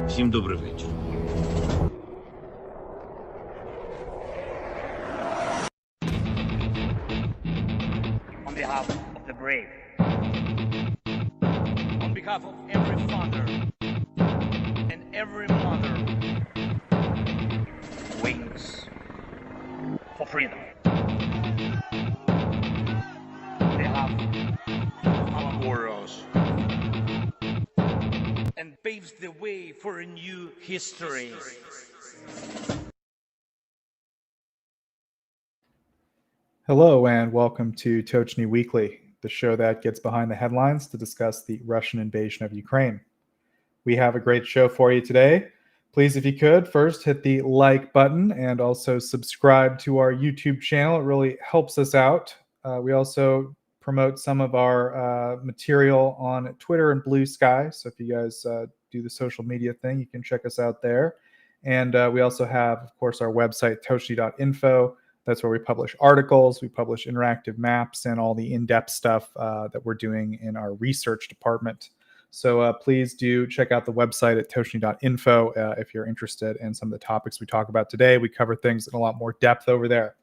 Всім добрий вечір. On behalf of the brave. On behalf of every father and every mother Wings for freedom. On behalf of our warriors and paves the way for a new history. Hello and welcome to Tochnyi Weekly, the show that gets behind the headlines to discuss the Russian invasion of Ukraine. We have a great show for you today. Please, if you could, first hit the like button and also subscribe to our YouTube channel. It really helps us out. We also promote some of our material on Twitter and Blue Sky. So if you guys do the social media thing, you can check us out there. And we also have, of course, our website, tochnyi.info. That's where we publish articles, we publish interactive maps, and all the in-depth stuff that we're doing in our research department. So please do check out the website at tochnyi.info if you're interested in some of the topics we talk about today. We cover things in a lot more depth over there.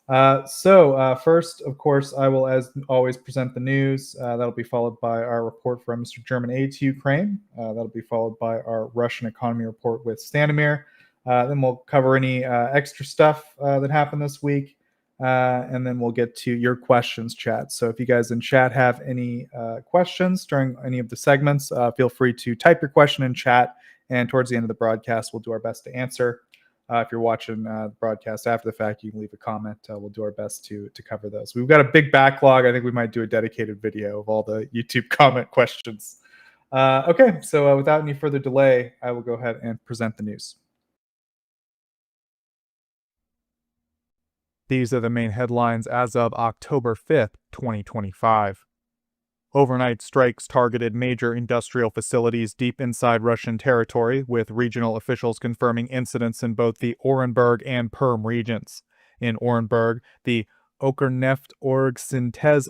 First, of course, I will, as always, present the news. That'll be followed by our report from Mr. German aid to Ukraine. That'll be followed by our Russian economy report with Stanimir. Then we'll cover any extra stuff that happened this week. And then we'll get to your questions, chat. So if you guys in chat have any questions during any of the segments, feel free to type your question in chat. And towards the end of the broadcast, we'll do our best to answer. If you're watching the broadcast after the fact, you can leave a comment. We'll do our best to cover those. We've got a big backlog. I think we might do a dedicated video of all the YouTube comment questions. Okay, so without any further delay, I will go ahead and present the news. These are the main headlines as of October 5th, 2025. Overnight strikes targeted major industrial facilities deep inside Russian territory, with regional officials confirming incidents in both the Orenburg and Perm regions. In Orenburg, the Укрнефть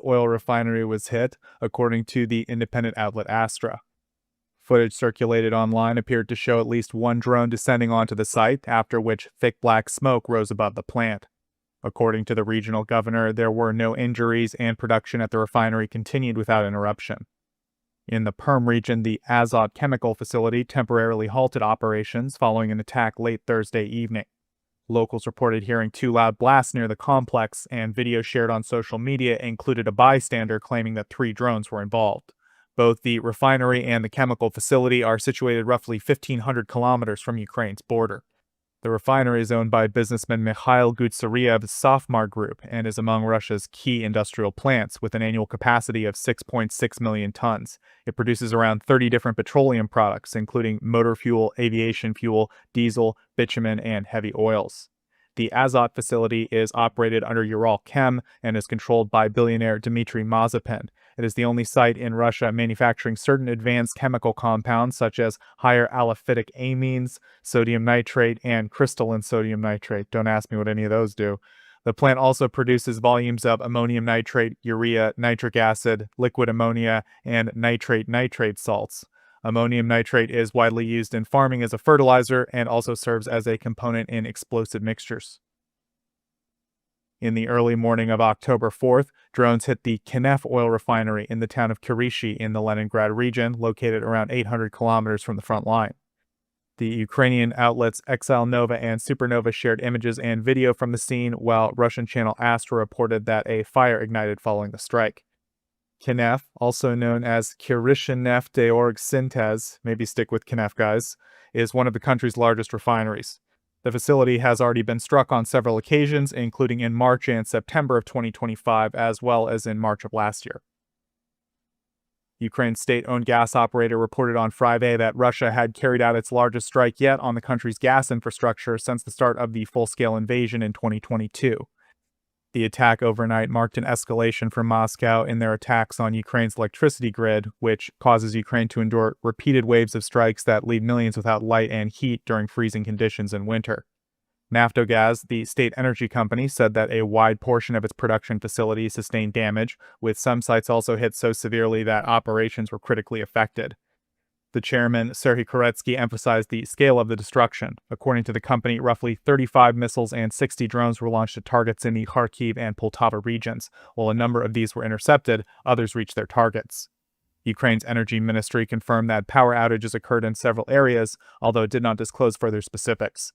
oil refinery was hit, according to the independent outlet Astra. Footage circulated online appeared to show at least one drone descending onto the site, after which thick black smoke rose above the plant. According to the regional governor, there were no injuries and production at the refinery continued without interruption. In the Perm region, the Azot chemical facility temporarily halted operations following an attack late Thursday evening. Locals reported hearing two loud blasts near the complex, and video shared on social media included a bystander claiming that 3 drones were involved. Both the refinery and the chemical facility are situated roughly 1,500 kilometers from Ukraine's border. The refinery is owned by businessman Mikhail Gutsariev's Sofmar Group and is among Russia's key industrial plants, with an annual capacity of 6.6 million tons. It produces around 30 different petroleum products, including motor fuel, aviation fuel, diesel, bitumen, and heavy oils. The Azot facility is operated under Uralchem and is controlled by billionaire Dmitry Mazepin. It is the only site in Russia manufacturing certain advanced chemical compounds such as higher aliphatic amines, sodium nitrate, and crystalline sodium nitrate. Don't ask me what any of those do. The plant also produces volumes of ammonium nitrate, urea, nitric acid, liquid ammonia, and nitrate salts. Ammonium nitrate is widely used in farming as a fertilizer and also serves as a component in explosive mixtures. In the early morning of October 4th, drones hit the Kyiv oil refinery in the town of Kyiv in the Leningrad region, located around 800 kilometers from the front line. The Ukrainian outlets Exile Nova and Supernova shared images and video from the scene, while Russian channel Astra reported that a fire ignited following the strike. Kyiv, also known as Kyiv, maybe stick with Kyiv guys, is one of the country's largest refineries. The facility has already been struck on several occasions, including in March and September of 2025, as well as in March of last year. Ukraine's state-owned gas operator reported on Friday that Russia had carried out its largest strike yet on the country's gas infrastructure since the start of the full-scale invasion in 2022. The attack overnight marked an escalation from Moscow in their attacks on Ukraine's electricity grid, which causes Ukraine to endure repeated waves of strikes that leave millions without light and heat during freezing conditions in winter. Naftogaz, the state energy company, said that a wide portion of its production facilities sustained damage, with some sites also hit so severely that operations were critically affected. The chairman, Serhiy Koretsky, emphasized the scale of the destruction. According to the company, roughly 35 missiles and 60 drones were launched at targets in the Kharkiv and Poltava regions. While a number of these were intercepted, others reached their targets. Ukraine's energy ministry confirmed that power outages occurred in several areas, although it did not disclose further specifics.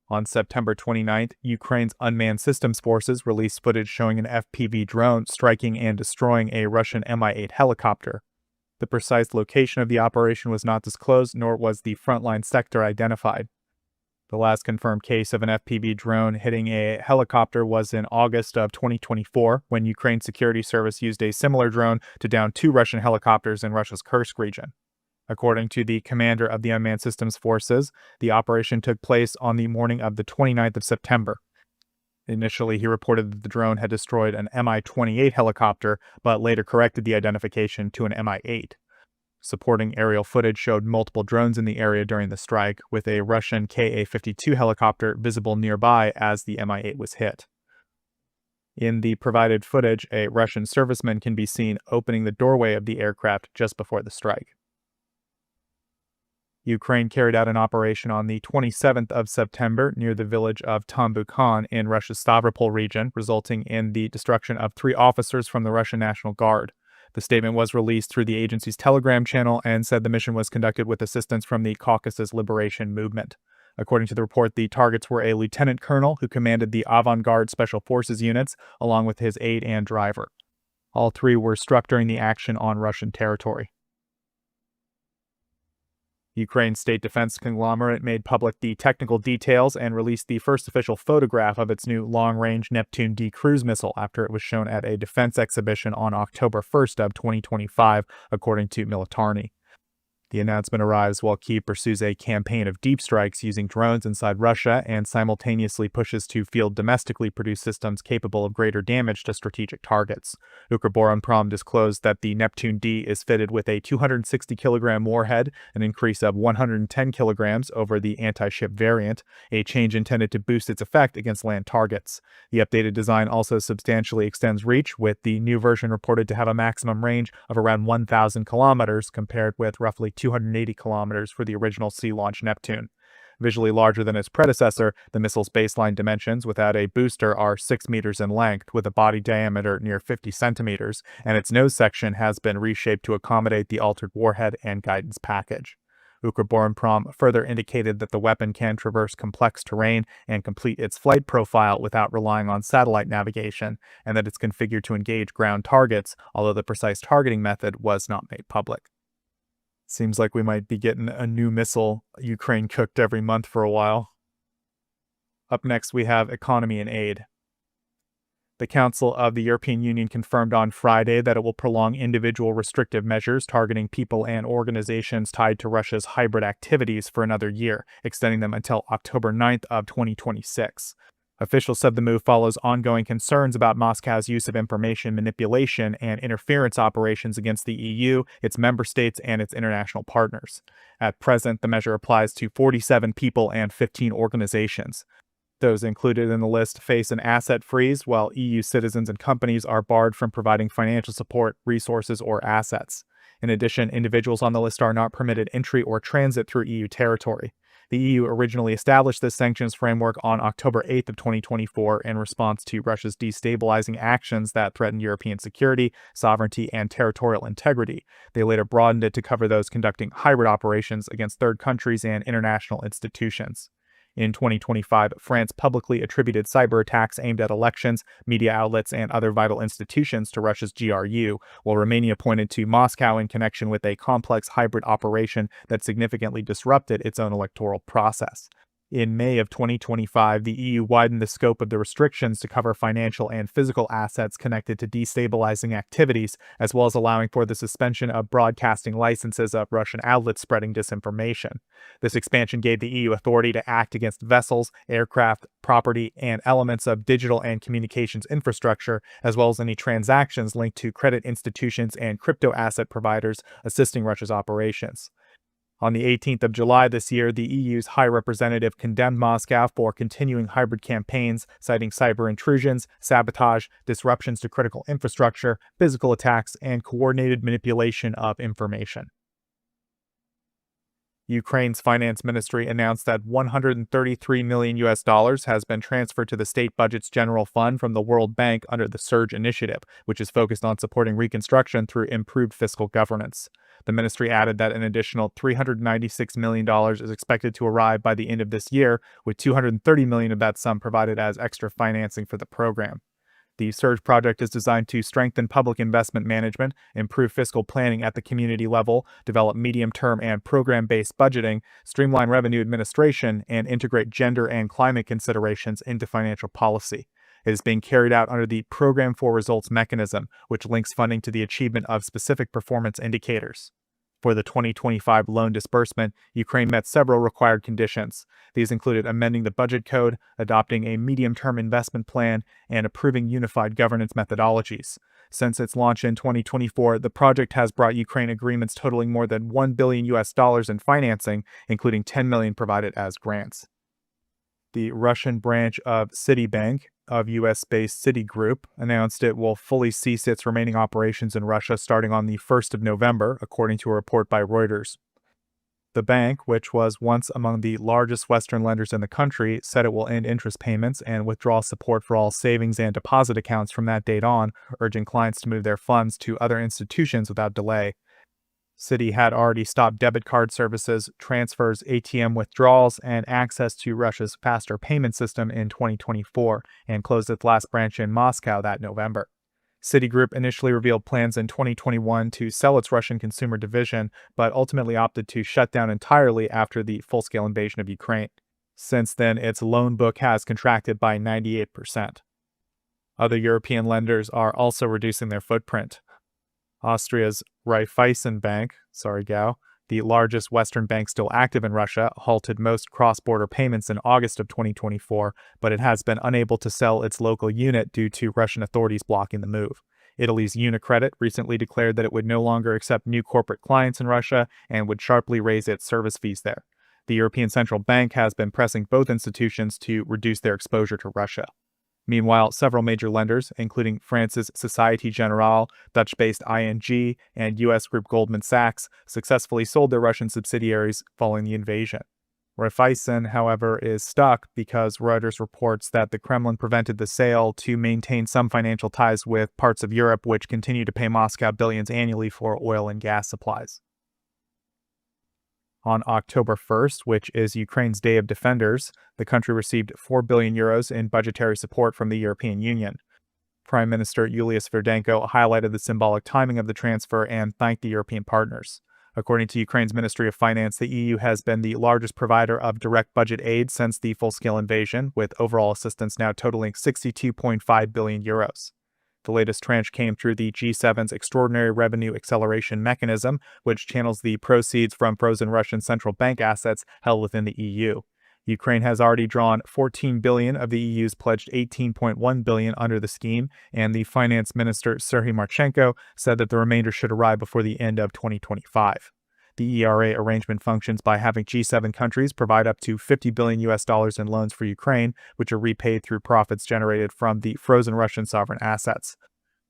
On September 29th, Ukraine's unmanned systems forces released footage showing an FPV drone striking and destroying a Russian Mi-8 helicopter. The precise location of the operation was not disclosed, nor was the frontline sector identified. The last confirmed case of an FPV drone hitting a helicopter was in August of 2024, when Ukraine's security service used a similar drone to down 2 Russian helicopters in Russia's Kursk region. According to the commander of the Unmanned Systems Forces, the operation took place on the morning of the 29th of September. Initially, he reported that the drone had destroyed an Mi-28 helicopter, but later corrected the identification to an Mi-8. Supporting aerial footage showed multiple drones in the area during the strike, with a Russian Ka-52 helicopter visible nearby as the Mi-8 was hit. In the provided footage, a Russian serviceman can be seen opening the doorway of the aircraft just before the strike. Ukraine carried out an operation on the 27th of September near the village of Tambukhan in Russia's Stavropol region, resulting in the destruction of 3 officers from the Russian National Guard. The statement was released through the agency's Telegram channel and said the mission was conducted with assistance from the Caucasus Liberation Movement. According to the report, the targets were a lieutenant colonel who commanded the avant-garde special forces units, along with his aide and driver. All 3 were struck during the action on Russian territory. Ukraine's state defense conglomerate made public the technical details and released the first official photograph of its new long-range Neptune D cruise missile after it was shown at a defense exhibition on October 1st of 2025, according to Militarny. The announcement arrives while Kyiv pursues a campaign of deep strikes using drones inside Russia and simultaneously pushes to field domestically produced systems capable of greater damage to strategic targets. Ukrborimprom disclosed that the Neptune D is fitted with a 260-kilogram warhead, an increase of 110 kilograms over the anti-ship variant, a change intended to boost its effect against land targets. The updated design also substantially extends reach, with the new version reported to have a maximum range of around 1,000 kilometers compared with roughly 280 kilometers for the original sea-launched Neptune. Visually larger than its predecessor, the missile's baseline dimensions without a booster are 6 meters in length, with a body diameter near 50 centimeters, and its nose section has been reshaped to accommodate the altered warhead and guidance package. Ukrborimprom further indicated that the weapon can traverse complex terrain and complete its flight profile without relying on satellite navigation, and that it's configured to engage ground targets, although the precise targeting method was not made public. Seems like we might be getting a new missile Ukraine cooked every month for a while. Up next, we have economy and aid. The Council of the European Union confirmed on Friday that it will prolong individual restrictive measures targeting people and organizations tied to Russia's hybrid activities for another year, extending them until October 9th of 2026. Officials said the move follows ongoing concerns about Moscow's use of information manipulation and interference operations against the EU, its member states, and its international partners. At present, the measure applies to 47 people and 15 organizations. Those included in the list face an asset freeze, while EU citizens and companies are barred from providing financial support, resources, or assets. In addition, individuals on the list are not permitted entry or transit through EU territory. The EU originally established this sanctions framework on October 8th of 2024 in response to Russia's destabilizing actions that threaten European security, sovereignty, and territorial integrity. They later broadened it to cover those conducting hybrid operations against third countries and international institutions. In 2025, France publicly attributed cyber attacks aimed at elections, media outlets, and other vital institutions to Russia's GRU, while Romania pointed to Moscow in connection with a complex hybrid operation that significantly disrupted its own electoral process. In May of 2025, the EU widened the scope of the restrictions to cover financial and physical assets connected to destabilizing activities, as well as allowing for the suspension of broadcasting licenses of Russian outlets spreading disinformation. This expansion gave the EU authority to act against vessels, aircraft, property, and elements of digital and communications infrastructure, as well as any transactions linked to credit institutions and crypto asset providers assisting Russia's operations. On the 18th of July this year, the EU's High Representative condemned Moscow for continuing hybrid campaigns, citing cyber intrusions, sabotage, disruptions to critical infrastructure, physical attacks, and coordinated manipulation of information. Ukraine's finance ministry announced that $133 million has been transferred to the state budget's general fund from the World Bank under the Surge initiative, which is focused on supporting reconstruction through improved fiscal governance. The ministry added that an additional $396 million is expected to arrive by the end of this year, with $230 million of that sum provided as extra financing for the program. The Surge project is designed to strengthen public investment management, improve fiscal planning at the community level, develop medium-term and program-based budgeting, streamline revenue administration, and integrate gender and climate considerations into financial policy. It is being carried out under the Program for Results mechanism, which links funding to the achievement of specific performance indicators. For the 2025 loan disbursement, Ukraine met several required conditions. These included amending the budget code, adopting a medium-term investment plan, and approving unified governance methodologies. Since its launch in 2024, the project has brought Ukraine agreements totaling more than $1 billion in financing, including $10 million provided as grants. The Russian branch of Citibank, of US-based Citigroup, announced it will fully cease its remaining operations in Russia starting on the 1st of November, according to a report by Reuters. The bank, which was once among the largest Western lenders in the country, said it will end interest payments and withdraw support for all savings and deposit accounts from that date on, urging clients to move their funds to other institutions without delay. Citi had already stopped debit card services, transfers, ATM withdrawals, and access to Russia's faster payment system in 2024 and closed its last branch in Moscow that November. Citigroup initially revealed plans in 2021 to sell its Russian consumer division, but ultimately opted to shut down entirely after the full-scale invasion of Ukraine. Since then, its loan book has contracted by 98%. Other European lenders are also reducing their footprint. Austria's Raiffeisenbank, the largest Western bank still active in Russia, halted most cross-border payments in August of 2024, but it has been unable to sell its local unit due to Russian authorities blocking the move. Italy's Unicredit recently declared that it would no longer accept new corporate clients in Russia and would sharply raise its service fees there. The European Central Bank has been pressing both institutions to reduce their exposure to Russia. Meanwhile, several major lenders, including France's Société Générale, Dutch-based ING, and U.S. group Goldman Sachs, successfully sold their Russian subsidiaries following the invasion. Raiffeisen, however, is stuck because Reuters reports that the Kremlin prevented the sale to maintain some financial ties with parts of Europe which continue to pay Moscow billions annually for oil and gas supplies. On October 1st, which is Ukraine's Day of Defenders, the country received €4 billion in budgetary support from the European Union. Prime Minister Yulia Sverdenko highlighted the symbolic timing of the transfer and thanked the European partners. According to Ukraine's Ministry of Finance, the EU has been the largest provider of direct budget aid since the full-scale invasion, with overall assistance now totaling €62.5 billion. The latest tranche came through the G7's Extraordinary Revenue Acceleration Mechanism, which channels the proceeds from frozen Russian central bank assets held within the EU. Ukraine has already drawn $14 billion of the EU's pledged $18.1 billion under the scheme, and the finance minister Serhiy Marchenko said that the remainder should arrive before the end of 2025. The ERA arrangement functions by having G7 countries provide up to $50 billion in loans for Ukraine, which are repaid through profits generated from the frozen Russian sovereign assets.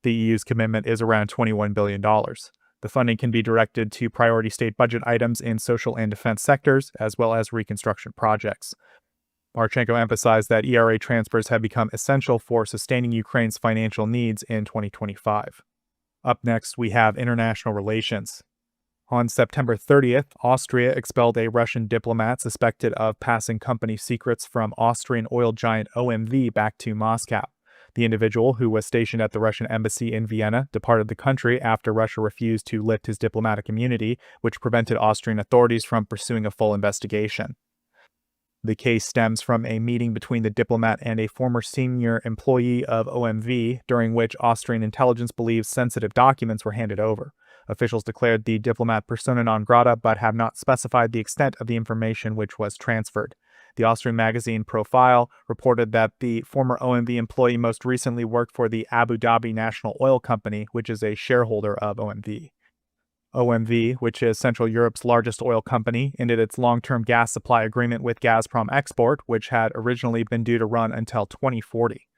The EU's commitment is around $21 billion. The funding can be directed to priority state budget items in social and defense sectors, as well as reconstruction projects. Marchenko emphasized that ERA transfers have become essential for sustaining Ukraine's financial needs in 2025. Up next, we have international relations. On September 30th, Austria expelled a Russian diplomat suspected of passing company secrets from Austrian oil giant OMV back to Moscow. The individual, who was stationed at the Russian embassy in Vienna, departed the country after Russia refused to lift his diplomatic immunity, which prevented Austrian authorities from pursuing a full investigation. The case stems from a meeting between the diplomat and a former senior employee of OMV, during which Austrian intelligence believes sensitive documents were handed over. Officials declared the diplomat persona non grata, but have not specified the extent of the information which was transferred. The Austrian magazine Profile reported that the former OMV employee most recently worked for the Abu Dhabi National Oil Company, which is a shareholder of OMV. OMV, which is Central Europe's largest oil company, ended its long-term gas supply agreement with Gazprom Export, which had originally been due to run until 2040.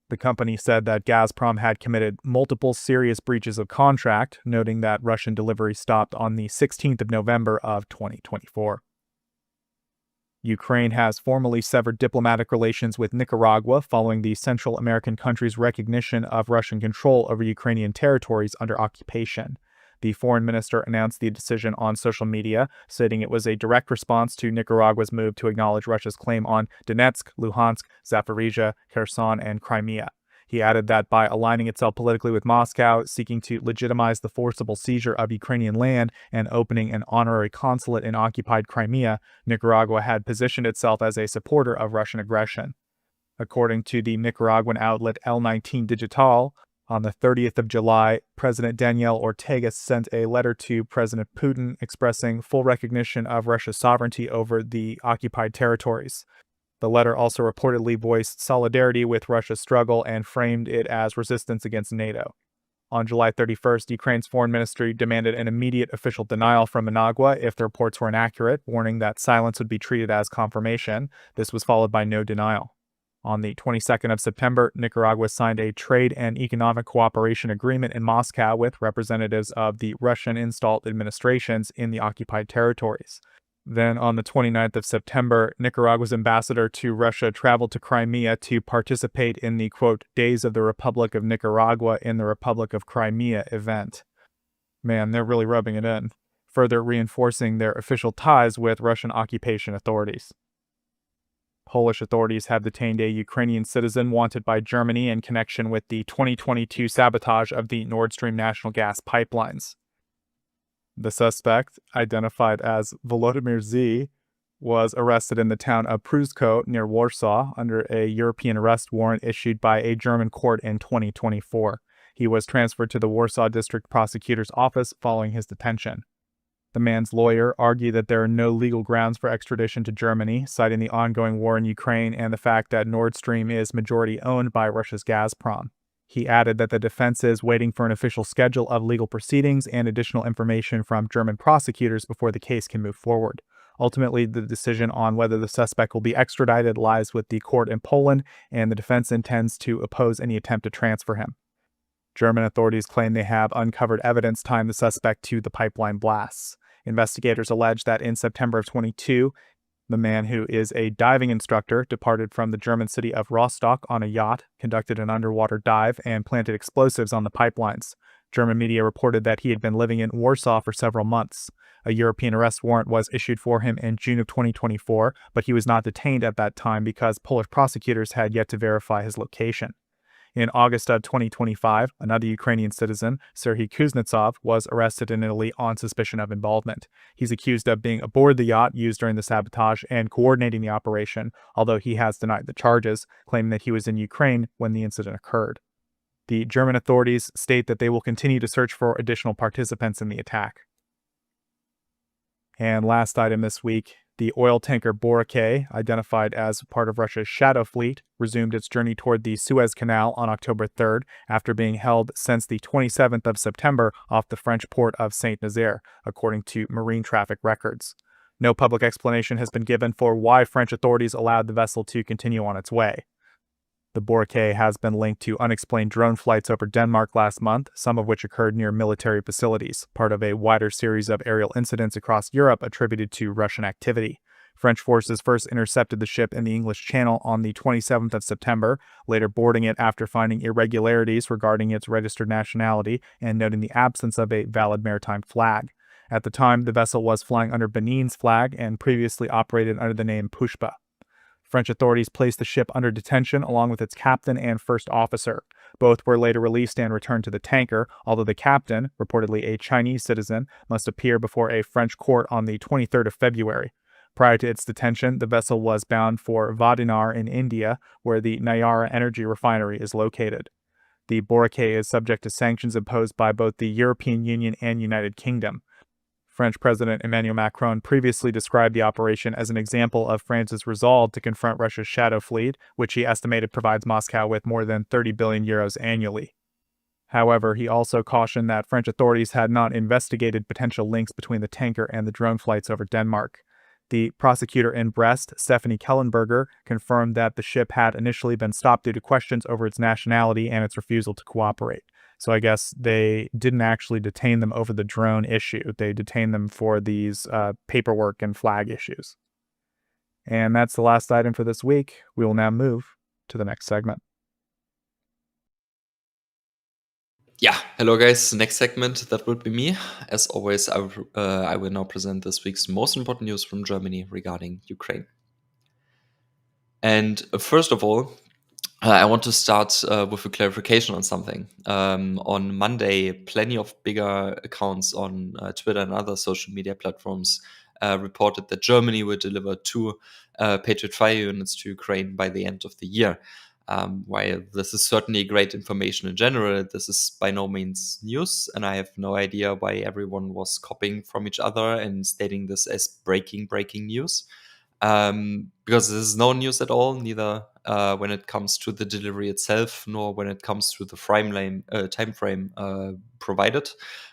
The company said that Gazprom had committed multiple serious breaches of contract, noting that Russian delivery stopped on the 16th of November of 2024. Ukraine has formally severed diplomatic relations with Nicaragua following the Central American country's recognition of Russian control over Ukrainian territories under occupation. The foreign minister announced the decision on social media, stating it was a direct response to Nicaragua's move to acknowledge Russia's claim on Donetsk, Luhansk, Zaporizhia, Kherson, and Crimea. He added that by aligning itself politically with Moscow, seeking to legitimize the forcible seizure of Ukrainian land, and opening an honorary consulate in occupied Crimea, Nicaragua had positioned itself as a supporter of Russian aggression. According to the Nicaraguan outlet El19 Digital, on the 30th of July, President Daniel Ortega sent a letter to President Putin expressing full recognition of Russia's sovereignty over the occupied territories. The letter also reportedly voiced solidarity with Russia's struggle and framed it as resistance against NATO. On July 31st, Ukraine's foreign ministry demanded an immediate official denial from Managua if the reports were inaccurate, warning that silence would be treated as confirmation. This was followed by no denial. On the 22nd of September, Nicaragua signed a trade and economic cooperation agreement in Moscow with representatives of the Russian-installed administrations in the occupied territories. Then, on the 29th of September, Nicaragua's ambassador to Russia traveled to Crimea to participate in the, quote, Days of the Republic of Nicaragua in the Republic of Crimea event. Man, they're really rubbing it in, further reinforcing their official ties with Russian occupation authorities. Polish authorities have detained a Ukrainian citizen wanted by Germany in connection with the 2022 sabotage of the Nord Stream national gas pipelines. The suspect, identified as Volodymyr Z, was arrested in the town of Pruszko near Warsaw under a European arrest warrant issued by a German court in 2024. He was transferred to the Warsaw District Prosecutor's Office following his detention. The man's lawyer argued that there are no legal grounds for extradition to Germany, citing the ongoing war in Ukraine and the fact that Nord Stream is majority owned by Russia's Gazprom. He added that the defense is waiting for an official schedule of legal proceedings and additional information from German prosecutors before the case can move forward. Ultimately, the decision on whether the suspect will be extradited lies with the court in Poland, and the defense intends to oppose any attempt to transfer him. German authorities claim they have uncovered evidence tying the suspect to the pipeline blasts. Investigators allege that in September of 2022, the man, who is a diving instructor, departed from the German city of Rostock on a yacht, conducted an underwater dive, and planted explosives on the pipelines. German media reported that he had been living in Warsaw for several months. A European arrest warrant was issued for him in June of 2024, but he was not detained at that time because Polish prosecutors had yet to verify his location. In August of 2025, another Ukrainian citizen, Serhiy Kuznetsov, was arrested in Italy on suspicion of involvement. He's accused of being aboard the yacht used during the sabotage and coordinating the operation, although he has denied the charges, claiming that he was in Ukraine when the incident occurred. The German authorities state that they will continue to search for additional participants in the attack. And last item this week, the oil tanker Boracay, identified as part of Russia's Shadow Fleet, resumed its journey toward the Suez Canal on October 3rd after being held since the 27th of September off the French port of Saint-Nazaire, according to marine traffic records. No public explanation has been given for why French authorities allowed the vessel to continue on its way. The Boracay has been linked to unexplained drone flights over Denmark last month, some of which occurred near military facilities, part of a wider series of aerial incidents across Europe attributed to Russian activity. French forces first intercepted the ship in the English Channel on the 27th of September, later boarding it after finding irregularities regarding its registered nationality and noting the absence of a valid maritime flag. At the time, the vessel was flying under Benin's flag and previously operated under the name Pushpa. French authorities placed the ship under detention along with its captain and first officer. Both were later released and returned to the tanker, although the captain, reportedly a Chinese citizen, must appear before a French court on the 23rd of February. Prior to its detention, the vessel was bound for Vadinar in India, where the Nayara energy refinery is located. The Boracay is subject to sanctions imposed by both the European Union and United Kingdom. French President Emmanuel Macron previously described the operation as an example of France's resolve to confront Russia's Shadow Fleet, which he estimated provides Moscow with more than 30 billion euros annually. However, he also cautioned that French authorities had not investigated potential links between the tanker and the drone flights over Denmark. The prosecutor in Brest, Stephanie Kellenberger, confirmed that the ship had initially been stopped due to questions over its nationality and its refusal to cooperate. So I guess they didn't actually detain them over the drone issue. They detained them for these paperwork and flag issues. And that's the last item for this week. We will now move to the next segment. Yeah, hello guys. Next segment, that would be me. As always, I will now present this week's most important news from Germany regarding Ukraine. And first of all, I want to start with a clarification on something. On Monday, plenty of bigger accounts on Twitter and other social media platforms reported that Germany would deliver 2 Patriot fire units to Ukraine by the end of the year. While this is certainly great information in general, this is by no means news, and I have no idea why everyone was copying from each other and stating this as breaking news. Because this is no news at all, neither when it comes to the delivery itself, nor when it comes to the time frame provided.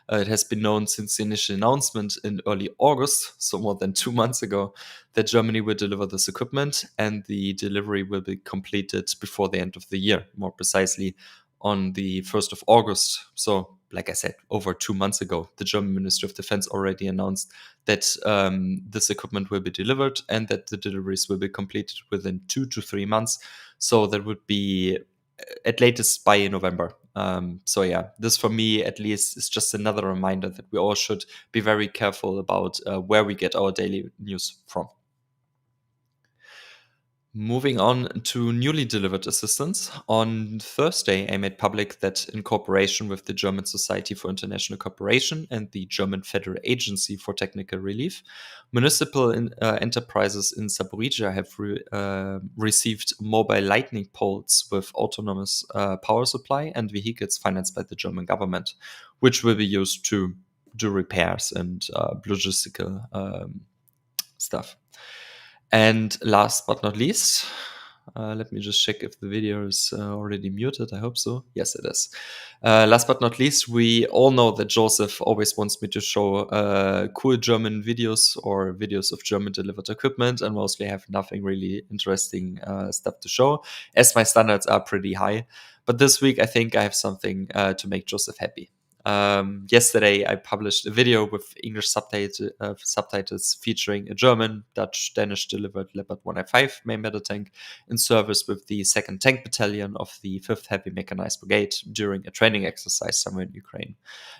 It has been known since the initial announcement in early August, so more than 2 months ago, that Germany will deliver this equipment, and the delivery will be completed before the end of the year, more precisely on the 1st of August. So, like I said, over 2 months ago, the German Ministry of Defense already announced that this equipment will be delivered and that the deliveries will be completed within 2 to 3 months. So that would be at latest by November. So yeah, this for me at least is just another reminder that we all should be very careful about where we get our daily news from. Moving on to newly delivered assistance. On Thursday, I made public that in cooperation with the German Society for International Cooperation and the German Federal Agency for Technical Relief, municipal enterprises in Zaporizhia have received mobile lightning poles with autonomous power supply and vehicles financed by the German government, which will be used to do repairs and logistical stuff. And last but not least, let me just check if the video is already muted. I hope so. Yes, it is. Last but not least, we all know that Joseph always wants me to show cool German videos or videos of German delivered equipment, and mostly have nothing really interesting stuff to show, as my standards are pretty high. But this week, I think I have something to make Joseph happy. Yesterday, I published a video with English subtitles featuring a German, Dutch, Danish delivered Leopard 105 main battle tank in service with the 2nd Tank Battalion of the 5th Heavy Mechanized Brigade during a training exercise somewhere in Ukraine.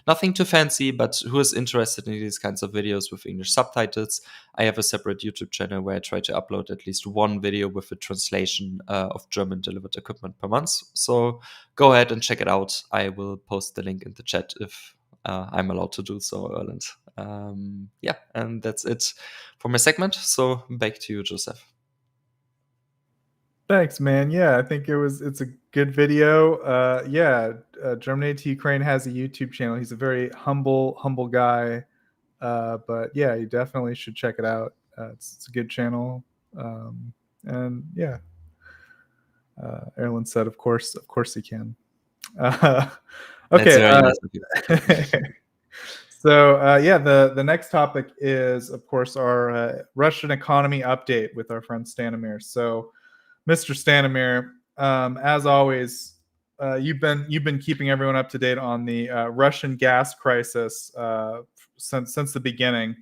Nothing too fancy, but who is interested in these kinds of videos with English subtitles? I have a separate YouTube channel where I try to upload at least one video with a translation of German delivered equipment per month. So go ahead and check it out. I will post the link in the chat if I'm allowed to do so, Erlend. Yeah, and that's it for my segment. So back to you, Joseph. Thanks, man. Yeah, I think it's a good video. Germinated to Ukraine has a YouTube channel. He's a very humble guy. But yeah, you definitely should check it out. It's a good channel. And yeah, Erlend said, of course he can. Okay. So the next topic is, of course, our Russian economy update with our friend Stanimir. So, Mr. Stanimir, as always, you've been keeping everyone up to date on the Russian gas crisis since the beginning.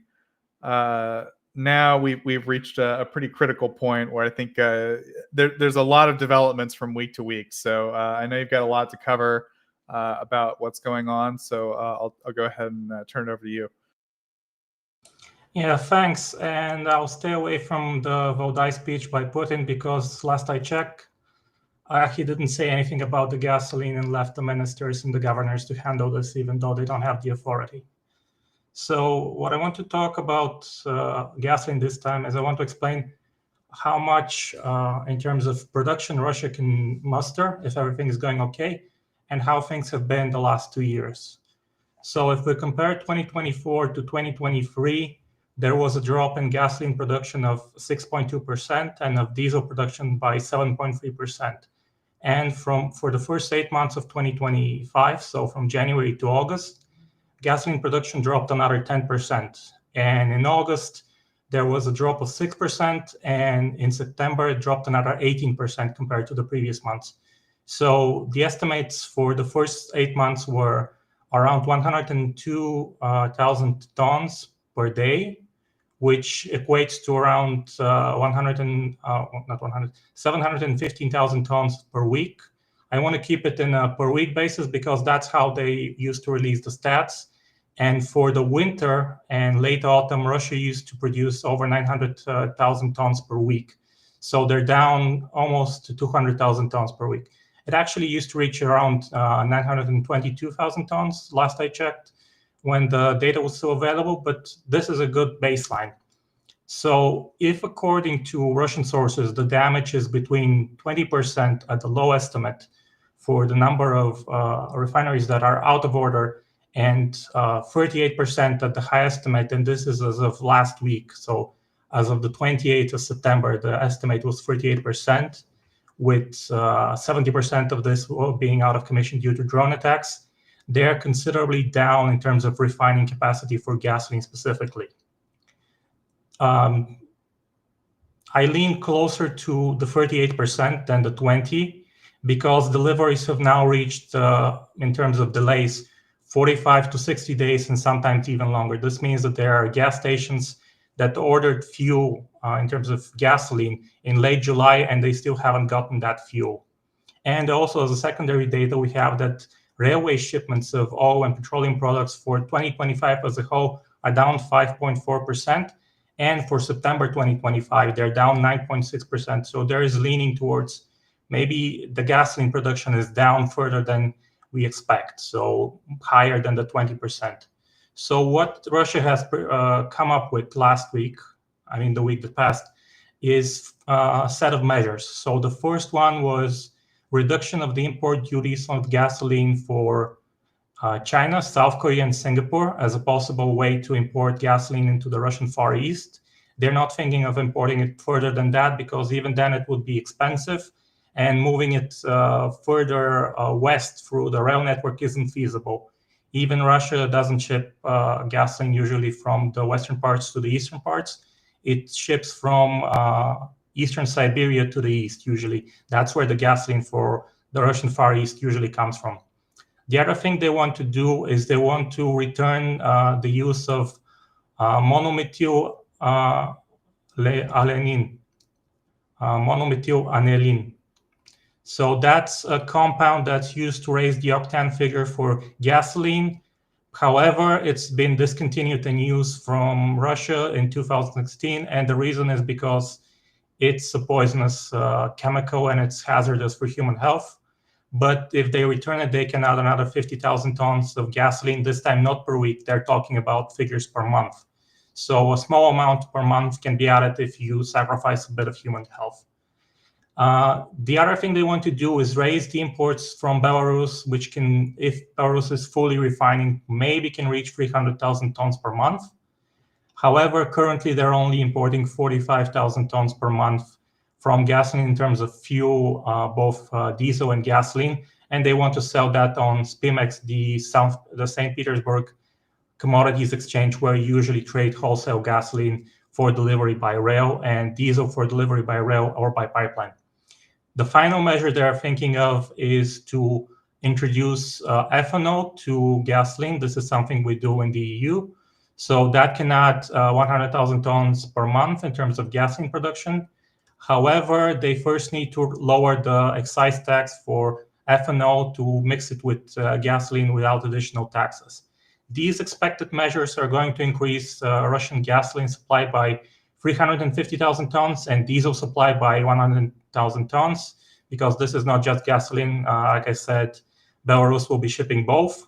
Now we've reached a pretty critical point where I think there's a lot of developments from week to week. So I know you've got a lot to cover about what's going on. So I'll go ahead and turn it over to you. Yeah, thanks. And I'll stay away from the Valdai speech by Putin because last I checked, he didn't say anything about the gasoline and left the ministers and the governors to handle this, even though they don't have the authority. So what I want to talk about gasoline this time is I want to explain how much in terms of production Russia can muster if everything is going okay, and how things have been the last 2 years. So if we compare 2024 to 2023, there was a drop in gasoline production of 6.2% and of diesel production by 7.3%. And for the first 8 months of 2025, so from January to August, gasoline production dropped another 10%. And in August, there was a drop of 6%, and in September it dropped another 18% compared to the previous months. So the estimates for the first 8 months were around 102,000 tons per day, which equates to around 715,000 tons per week. I want to keep it in a per week basis because that's how they used to release the stats. And for the winter and late autumn, Russia used to produce over 900,000 tons per week. So they're down almost to 200,000 tons per week. It actually used to reach around 922,000 tons last I checked when the data was still available, but this is a good baseline. So if according to Russian sources, the damage is between 20% at the low estimate for the number of refineries that are out of order and 38% at the high estimate, and this is as of last week. So as of the 28th of September, the estimate was 38%, with 70% of this being out of commission due to drone attacks. They're considerably down in terms of refining capacity for gasoline specifically. I lean closer to the 38% than the 20% because deliveries have now reached, in terms of delays, 45 to 60 days and sometimes even longer. This means that there are gas stations that ordered fuel in terms of gasoline in late July, and they still haven't gotten that fuel. And also as a secondary data, we have that railway shipments of oil and petroleum products for 2025 as a whole are down 5.4%. And for September 2025, they're down 9.6%. So there is leaning towards maybe the gasoline production is down further than we expect, so higher than the 20%. So what Russia has come up with last week, I mean the week that passed, is a set of measures. So the first one was reduction of the import duties on gasoline for China, South Korea, and Singapore as a possible way to import gasoline into the Russian Far East. They're not thinking of importing it further than that because even then it would be expensive, and moving it further west through the rail network isn't feasible. Even Russia doesn't ship gasoline usually from the western parts to the eastern parts. It ships from eastern Siberia to the east usually. That's where the gasoline for the Russian Far East usually comes from. The other thing they want to do is they want to return the use of monomethyl aniline. So that's a compound that's used to raise the octane figure for gasoline. However, it's been discontinued in use from Russia in 2016, and the reason is because it's a poisonous chemical and it's hazardous for human health. But if they return it, they can add another 50,000 tons of gasoline, this time not per week. They're talking about figures per month. So a small amount per month can be added if you sacrifice a bit of human health. The other thing they want to do is raise the imports from Belarus, which can, if Belarus is fully refining, maybe can reach 300,000 tons per month. However, currently they're only importing 45,000 tons per month from gasoline in terms of fuel, both diesel and gasoline, and they want to sell that on Spimex, the St. Petersburg Commodities Exchange, where you usually trade wholesale gasoline for delivery by rail and diesel for delivery by rail or by pipeline. The final measure they're thinking of is to introduce ethanol to gasoline. This is something we do in the EU. So that can add 100,000 tons per month in terms of gasoline production. However, they first need to lower the excise tax for ethanol to mix it with gasoline without additional taxes. These expected measures are going to increase Russian gasoline supply by 350,000 tons and diesel supply by 100,000 tons, because this is not just gasoline. Like I said, Belarus will be shipping both.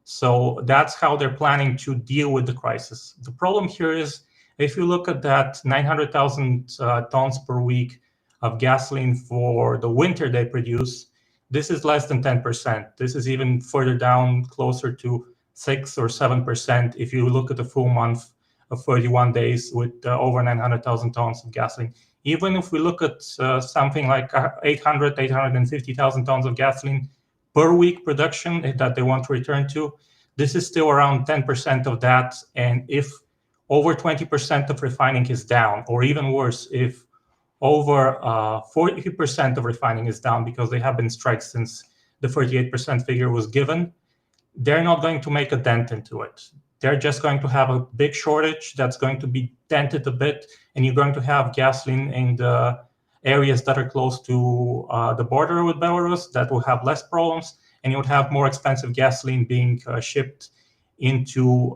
So that's how they're planning to deal with the crisis. The problem here is, if you look at that 900,000 tons per week of gasoline for the winter they produce, this is less than 10%. This is even further down, closer to 6 or 7% if you look at the full month of 31 days with over 900,000 tons of gasoline. Even if we look at something like 850,000 tons of gasoline per week production that they want to return to, this is still around 10% of that. And if over 20% of refining is down, or even worse, if over 40% of refining is down because they have been strikes since the 38% figure was given, they're not going to make a dent into it. They're just going to have a big shortage that's going to be dented a bit, and you're going to have gasoline in the areas that are close to the border with Belarus that will have less problems, and you would have more expensive gasoline being shipped into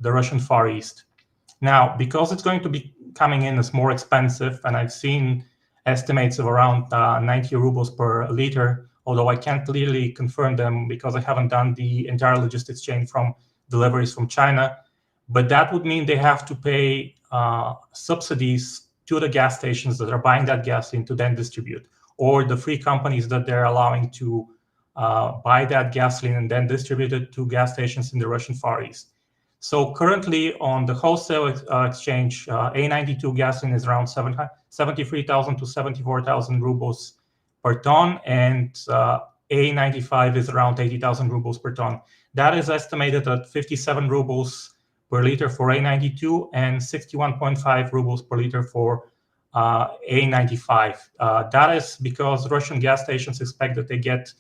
the Russian Far East. Now, because it's going to be coming in as more expensive, and I've seen estimates of around 90 rubles per liter, although I can't clearly confirm them because I haven't done the entire logistics chain from deliveries from China, but that would mean they have to pay subsidies to the gas stations that are buying that gasoline to then distribute, or the free companies that they're allowing to buy that gasoline and then distribute it to gas stations in the Russian Far East. So currently on the wholesale exchange, A92 gasoline is around 73,000 to 74,000 rubles per ton, and A95 is around 80,000 rubles per ton. That is estimated at 57 rubles per liter for A92 and 61.5 rubles per liter for A95. That is because Russian gas stations expect that they get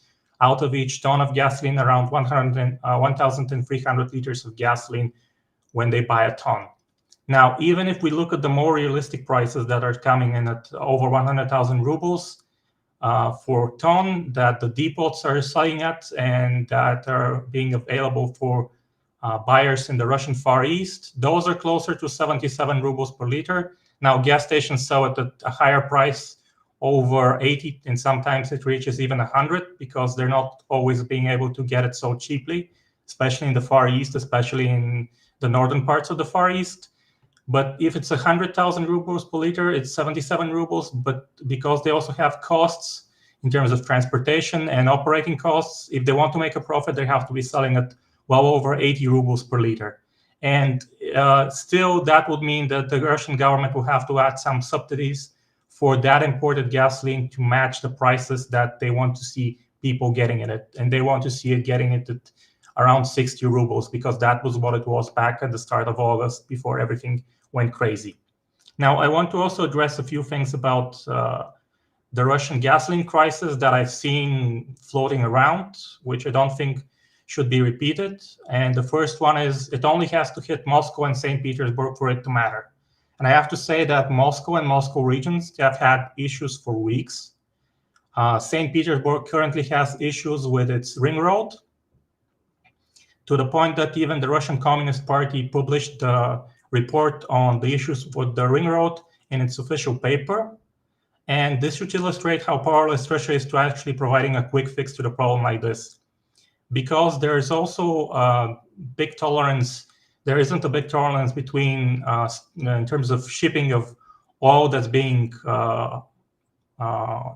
out of each ton of gasoline around 1,300 liters of gasoline when they buy a ton. Now, even if we look at the more realistic prices that are coming in at over 100,000 rubles for ton that the depots are selling at and that are being available for buyers in the Russian Far East, those are closer to 77 rubles per liter. Now, gas stations sell it at a higher price, over 80, and sometimes it reaches even 100 because they're not always being able to get it so cheaply, especially in the Far East, especially in the northern parts of the Far East. But if it's 100,000 rubles per liter, it's 77 rubles, but because they also have costs in terms of transportation and operating costs, if they want to make a profit, they have to be selling at well over 80 rubles per liter. And still, that would mean that the Russian government will have to add some subsidies for that imported gasoline to match the prices that they want to see people getting in it. And they want to see it getting it at around 60 rubles because that was what it was back at the start of August before everything went crazy. Now, I want to also address a few things about the Russian gasoline crisis that I've seen floating around, which I don't think should be repeated. And the first one is it only has to hit Moscow and St. Petersburg for it to matter. And I have to say that Moscow and Moscow regions have had issues for weeks. St. Petersburg currently has issues with its ring road, to the point that even the Russian Communist Party published a report on the issues with the ring road in its official paper. And this should illustrate how powerless Russia is to actually providing a quick fix to the problem like this. Because there is also big tolerance, there isn't a big tolerance between, in terms of shipping of oil that's being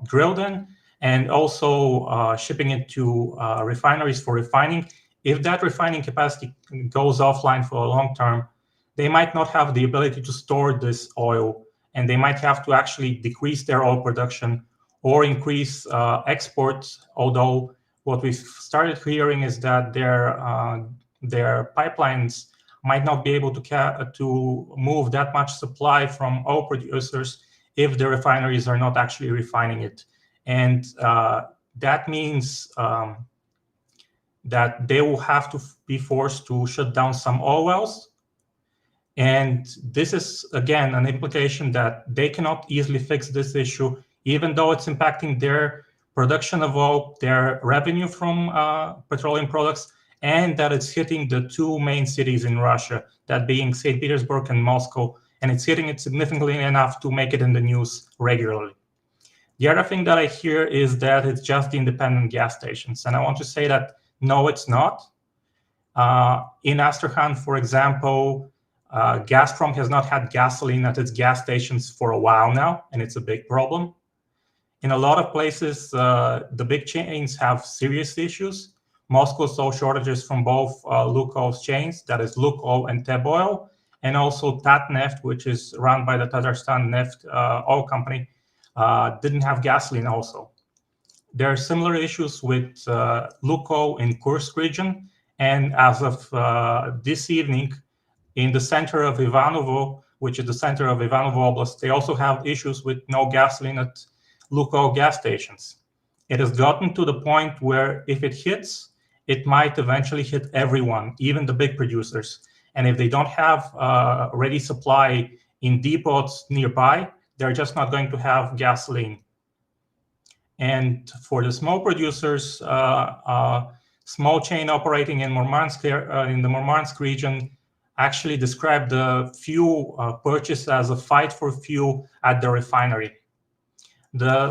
drilled in, and also shipping it to refineries for refining. If that refining capacity goes offline for a long term, they might not have the ability to store this oil, and they might have to actually decrease their oil production or increase exports, although what we've started hearing is that their pipelines might not be able to move that much supply from oil producers if the refineries are not actually refining it. And that means that they will have to be forced to shut down some oil wells. And this is, again, an implication that they cannot easily fix this issue, even though it's impacting their production of oil, their revenue from petroleum products, and that it's hitting the two main cities in Russia, that being St. Petersburg and Moscow, and it's hitting it significantly enough to make it in the news regularly. The other thing that I hear is that it's just the independent gas stations, and I want to say that no, it's not. In Astrakhan, for example, Gazprom has not had gasoline at its gas stations for a while now, and it's a big problem. In a lot of places, the big chains have serious issues. Moscow saw shortages from both Lukoil's chains, that is Lukoil and Teboil, and also Tatneft, which is run by the Tatarstan Neft oil company, didn't have gasoline also. There are similar issues with Lukoil in Kursk region, and as of this evening, in the center of Ivanovo, which is the center of Ivanovo Oblast, they also have issues with no gasoline at Lukoil gas stations. It has gotten to the point where if it hits, it might eventually hit everyone, even the big producers. And if they don't have ready supply in depots nearby, they're just not going to have gasoline. And for the small producers, small chain operating in Murmansk, in the Murmansk region, actually described the fuel purchase as a fight for fuel at the refinery. The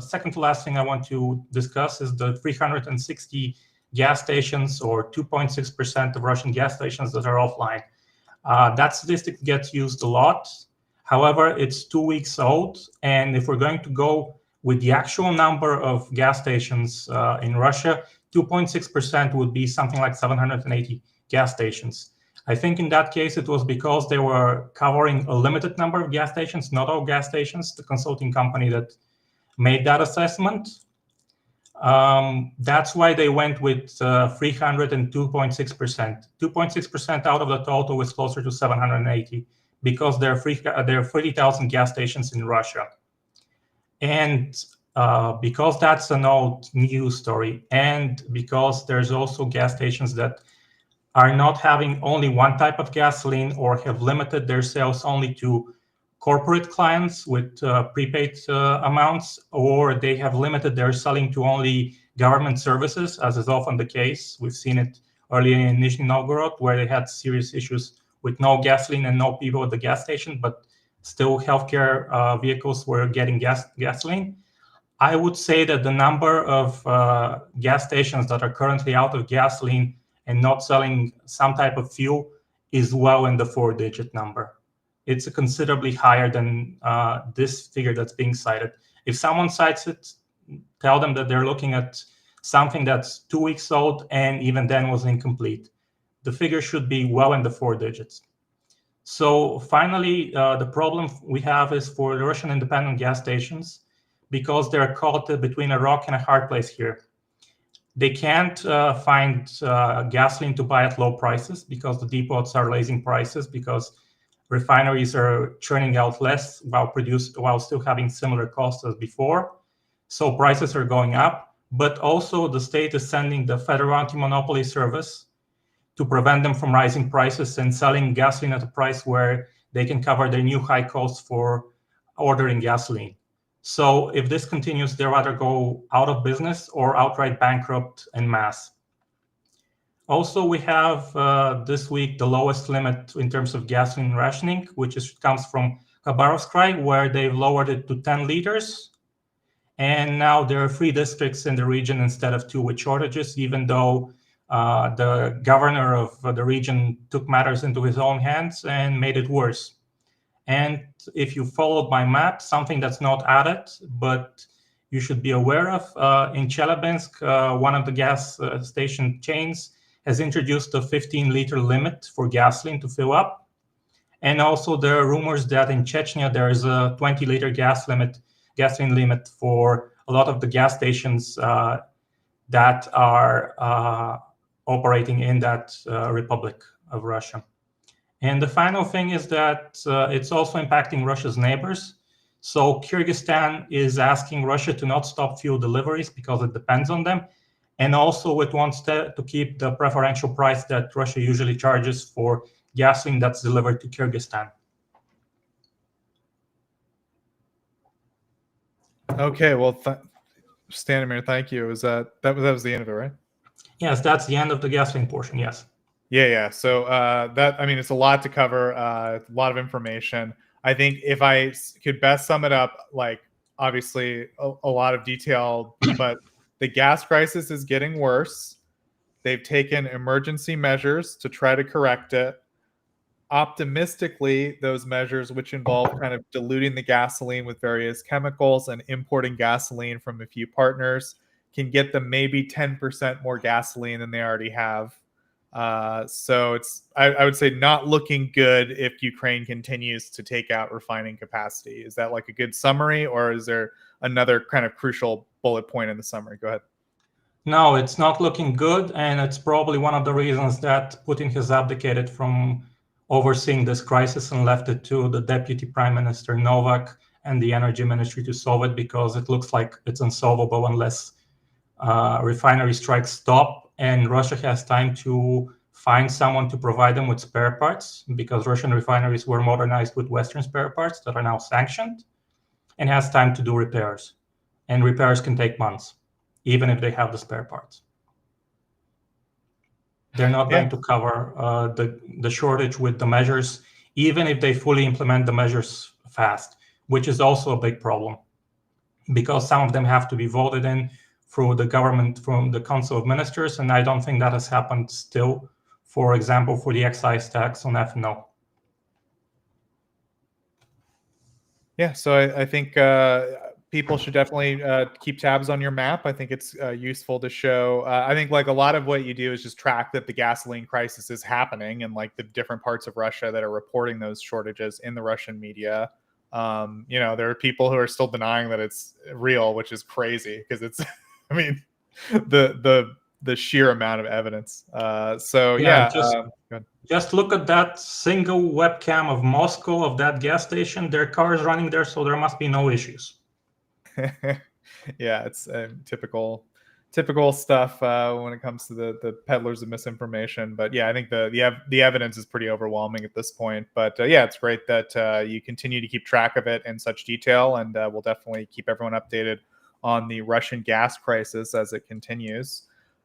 second to last thing I want to discuss is the 360 gas stations, or 2.6% of Russian gas stations that are offline. That statistic gets used a lot. However, it's 2 weeks old, and if we're going to go with the actual number of gas stations in Russia, 2.6% would be something like 780 gas stations. I think in that case, it was because they were covering a limited number of gas stations, not all gas stations, the consulting company that made that assessment. That's why they went with 300 and 2.6%. 2.6% out of the total is closer to 780 because there are 30,000 gas stations in Russia. And because that's an old news story, and because there's also gas stations that are not having only one type of gasoline or have limited their sales only to corporate clients with prepaid amounts, or they have limited their selling to only government services, as is often the case. We've seen it earlier in Nizhny Novgorod, where they had serious issues with no gasoline and no people at the gas station, but still healthcare vehicles were getting gasoline. I would say that the number of gas stations that are currently out of gasoline and not selling some type of fuel is well in the 4-digit number. It's considerably higher than this figure that's being cited. If someone cites it, tell them that they're looking at something that's 2 weeks old and even then was incomplete. The figure should be well in the 4 digits. So finally, the problem we have is for the Russian independent gas stations, because they're caught between a rock and a hard place here. They can't find gasoline to buy at low prices because the depots are raising prices, because refineries are churning out less while still having similar costs as before. So prices are going up, but also the state is sending the Federal Anti-Monopoly Service to prevent them from rising prices and selling gasoline at a price where they can cover their new high costs for ordering gasoline. So if this continues, they'll either go out of business or outright bankrupt en masse. Also, we have this week the lowest limit in terms of gasoline rationing, which comes from Khabarovsk, where they've lowered it to 10 liters. And now there are 3 districts in the region instead of 2 with shortages, even though the governor of the region took matters into his own hands and made it worse. And if you followed my map, something that's not added, but you should be aware of, in Chelyabinsk, one of the gas station chains has introduced a 15-liter limit for gasoline to fill up. And also there are rumors that in Chechnya, there is a 20-liter gasoline limit for a lot of the gas stations that are operating in that Republic of Russia. And the final thing is that it's also impacting Russia's neighbors. So Kyrgyzstan is asking Russia to not stop fuel deliveries because it depends on them. And also it wants to keep the preferential price that Russia usually charges for gasoline that's delivered to Kyrgyzstan. Okay, well, Stanimir, thank you. That was the end of it, right? Yes, that's the end of the gasoline portion, yes. Yeah. So it's a lot to cover, a lot of information. I think if I could best sum it up, like obviously a lot of detail, but the gas crisis is getting worse. They've taken emergency measures to try to correct it. Optimistically, those measures, which involve kind of diluting the gasoline with various chemicals and importing gasoline from a few partners, can get them maybe 10% more gasoline than they already have. So it's, I would say, not looking good if Ukraine continues to take out refining capacity. Is that like a good summary, or is there another kind of crucial bullet point in the summary? Go ahead. No, it's not looking good, and it's probably one of the reasons that Putin has abdicated from overseeing this crisis and left it to the Deputy Prime Minister Novak and the Energy Ministry to solve it, because it looks like it's unsolvable unless refinery strikes stop and Russia has time to find someone to provide them with spare parts, because Russian refineries were modernized with Western spare parts that are now sanctioned, and has time to do repairs. And repairs can take months, even if they have the spare parts. They're not going to cover the shortage with the measures, even if they fully implement the measures fast, which is also a big problem, because some of them have to be voted in through the government, from the Council of Ministers, and I don't think that has happened still, for example, for the excise tax on ethanol. Yeah, so I think people should definitely keep tabs on your map. I think it's useful to show. I think like a lot of what you do is just track that the gasoline crisis is happening and like the different parts of Russia that are reporting those shortages in the Russian media. There are people who are still denying that it's real, which is crazy because it's, I mean, the sheer amount of evidence. Just look at that single webcam of Moscow, of that gas station. There are cars running there, so there must be no issues. Yeah, it's typical stuff when it comes to the peddlers of misinformation. But yeah, I think the evidence is pretty overwhelming at this point. But yeah, it's great that you continue to keep track of it in such detail, and we'll definitely keep everyone updated on the Russian gas crisis as it continues.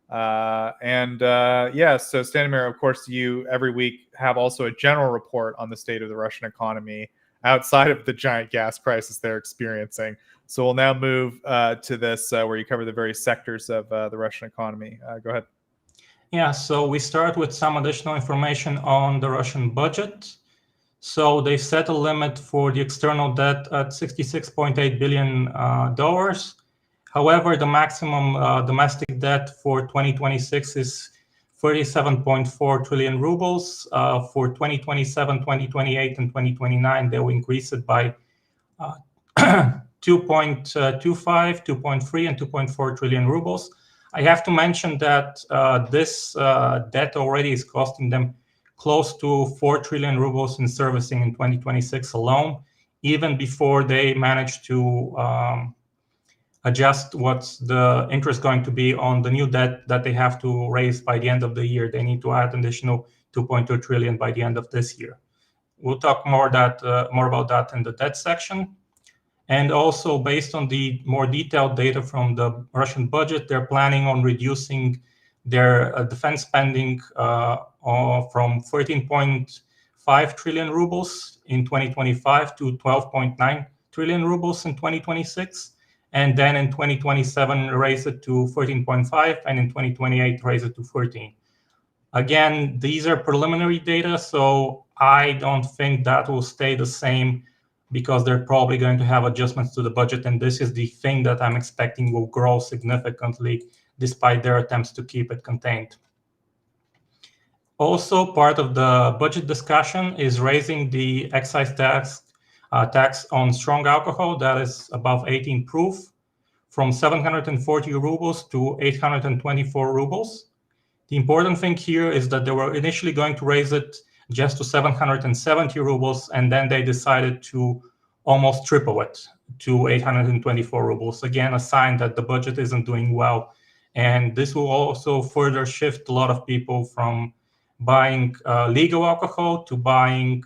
So Stanimir, of course, you every week have also a general report on the state of the Russian economy outside of the giant gas crisis they're experiencing. So we'll now move to this where you cover the various sectors of the Russian economy. Go ahead. Yeah, so we start with some additional information on the Russian budget. So they set a limit for the external debt at $66.8 billion. However, the maximum domestic debt for 2026 is 37.4 trillion rubles. For 2027, 2028, and 2029, they will increase it by 2.25, 2.3, and 2.4 trillion rubles. I have to mention that this debt already is costing them close to 4 trillion rubles in servicing in 2026 alone, even before they manage to adjust what's the interest going to be on the new debt that they have to raise by the end of the year. They need to add an additional 2.2 trillion by the end of this year. We'll talk more about that in the debt section. And also, based on the more detailed data from the Russian budget, they're planning on reducing their defense spending from 13.5 trillion rubles in 2025 to 12.9 trillion rubles in 2026. And then in 2027, raise it to 14.5, and in 2028, raise it to 14. Again, these are preliminary data, so I don't think that will stay the same, because they're probably going to have adjustments to the budget, and this is the thing that I'm expecting will grow significantly despite their attempts to keep it contained. Also, part of the budget discussion is raising the excise tax on strong alcohol that is above 18 proof from 740 rubles to 824 rubles. The important thing here is that they were initially going to raise it just to 770 rubles, and then they decided to almost triple it to 824 rubles. Again, a sign that the budget isn't doing well. And this will also further shift a lot of people from buying legal alcohol to buying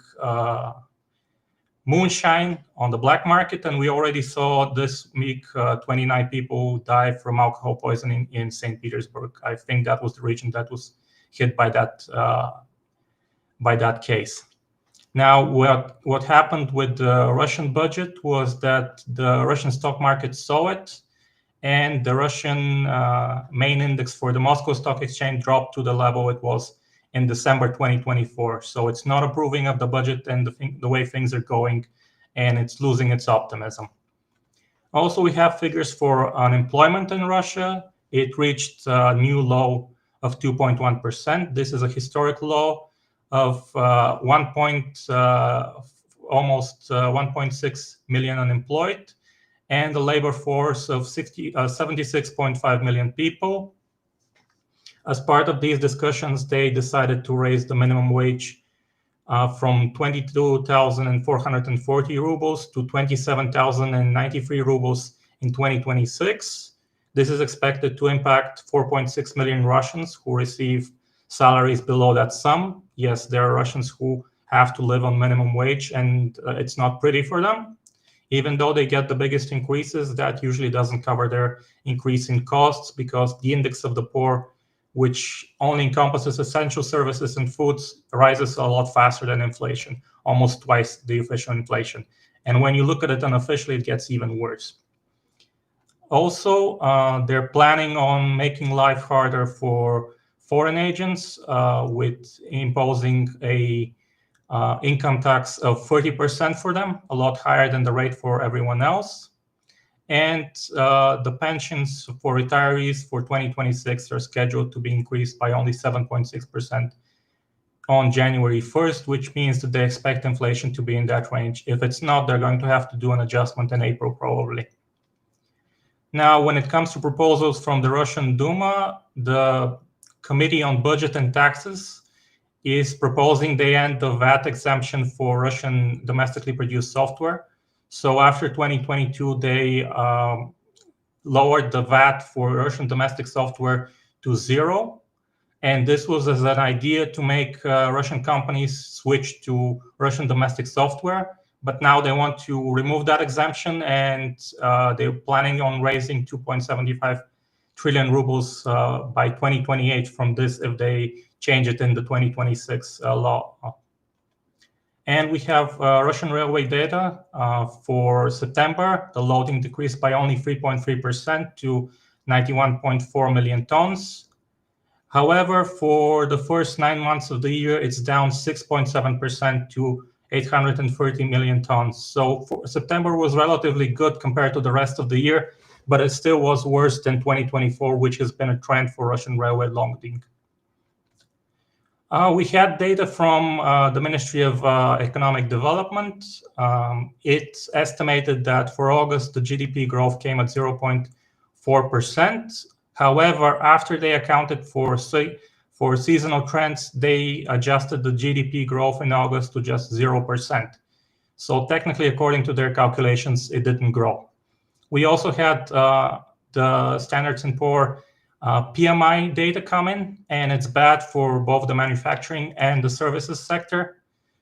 moonshine on the black market. And we already saw this week 29 people die from alcohol poisoning in St. Petersburg. I think that was the region that was hit by that case. Now, what happened with the Russian budget was that the Russian stock market saw it, and the Russian main index for the Moscow Stock Exchange dropped to the level it was in December 2024. So it's not approving of the budget and the way things are going, and it's losing its optimism. Also, we have figures for unemployment in Russia. It reached a new low of 2.1%. This is a historic low of almost 1.6 million unemployed, and a labor force of 76.5 million people. As part of these discussions, they decided to raise the minimum wage from 22,440 rubles to 27,093 rubles in 2026. This is expected to impact 4.6 million Russians who receive salaries below that sum. Yes, there are Russians who have to live on minimum wage, and it's not pretty for them. Even though they get the biggest increases, that usually doesn't cover their increase in costs, because the index of the poor, which only encompasses essential services and foods, rises a lot faster than inflation, almost twice the official inflation. And when you look at it unofficially, it gets even worse. Also, they're planning on making life harder for foreign agents with imposing a income tax of 30% for them, a lot higher than the rate for everyone else. And the pensions for retirees for 2026 are scheduled to be increased by only 7.6% on January 1st, which means that they expect inflation to be in that range. If it's not, they're going to have to do an adjustment in April, probably. Now, when it comes to proposals from the Russian Duma, the Committee on Budget and Taxes is proposing they end the VAT exemption for Russian domestically produced software. So after 2022, they lowered the VAT for Russian domestic software to 0. And this was as an idea to make Russian companies switch to Russian domestic software. But now they want to remove that exemption, and they're planning on raising 2.75 trillion rubles by 2028 from this if they change it in the 2026 law. And we have Russian railway data for September. The loading decreased by only 3.3% to 91.4 million tons. However, for the first 9 months of the year, it's down 6.7% to 830 million tons. So September was relatively good compared to the rest of the year, but it still was worse than 2024, which has been a trend for Russian railway loading. We had data from the Ministry of Economic Development. It estimated that for August, the GDP growth came at 0.4%. However, after they accounted for seasonal trends, they adjusted the GDP growth in August to just 0%. So technically, according to their calculations, it didn't grow. We also had the Standard & Poor's PMI data come in, and it's bad for both the manufacturing and the services sector.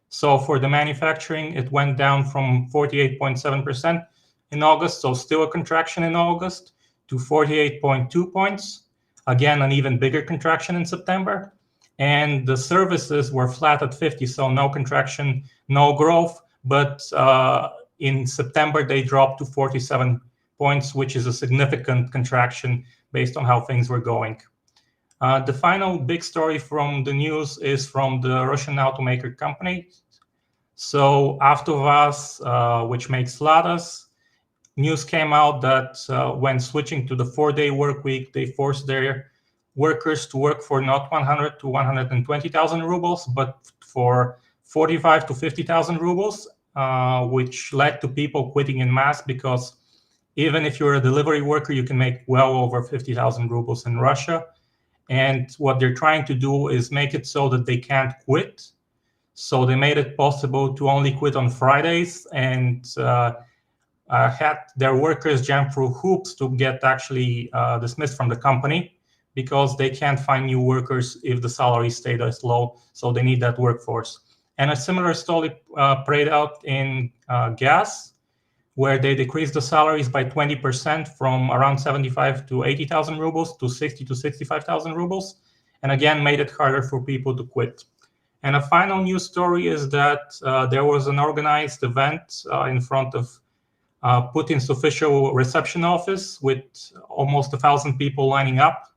So for the manufacturing, it went down from 48.7% in August, so still a contraction in August, to 48.2 points. Again, an even bigger contraction in September. And the services were flat at 50, so no contraction, no growth. But in September, they dropped to 47 points, which is a significant contraction based on how things were going. The final big story from the news is from the Russian automaker company. So AvtoVAZ, which makes Ladas, news came out that when switching to the 4-day work week, they forced their workers to work for not 100 to 120,000 rubles, but for 45 to 50,000 rubles, which led to people quitting in mass, because even if you're a delivery worker, you can make well over 50,000 rubles in Russia. And what they're trying to do is make it so that they can't quit. So they made it possible to only quit on Fridays, and had their workers jump through hoops to get actually dismissed from the company, because they can't find new workers if the salary stayed as low. So they need that workforce. And a similar story played out in gas, where they decreased the salaries by 20% from around 75 to 80,000 rubles to 60 to 65,000 rubles, and again made it harder for people to quit. And a final news story is that there was an organized event in front of Putin's official reception office with almost 1,000 people lining up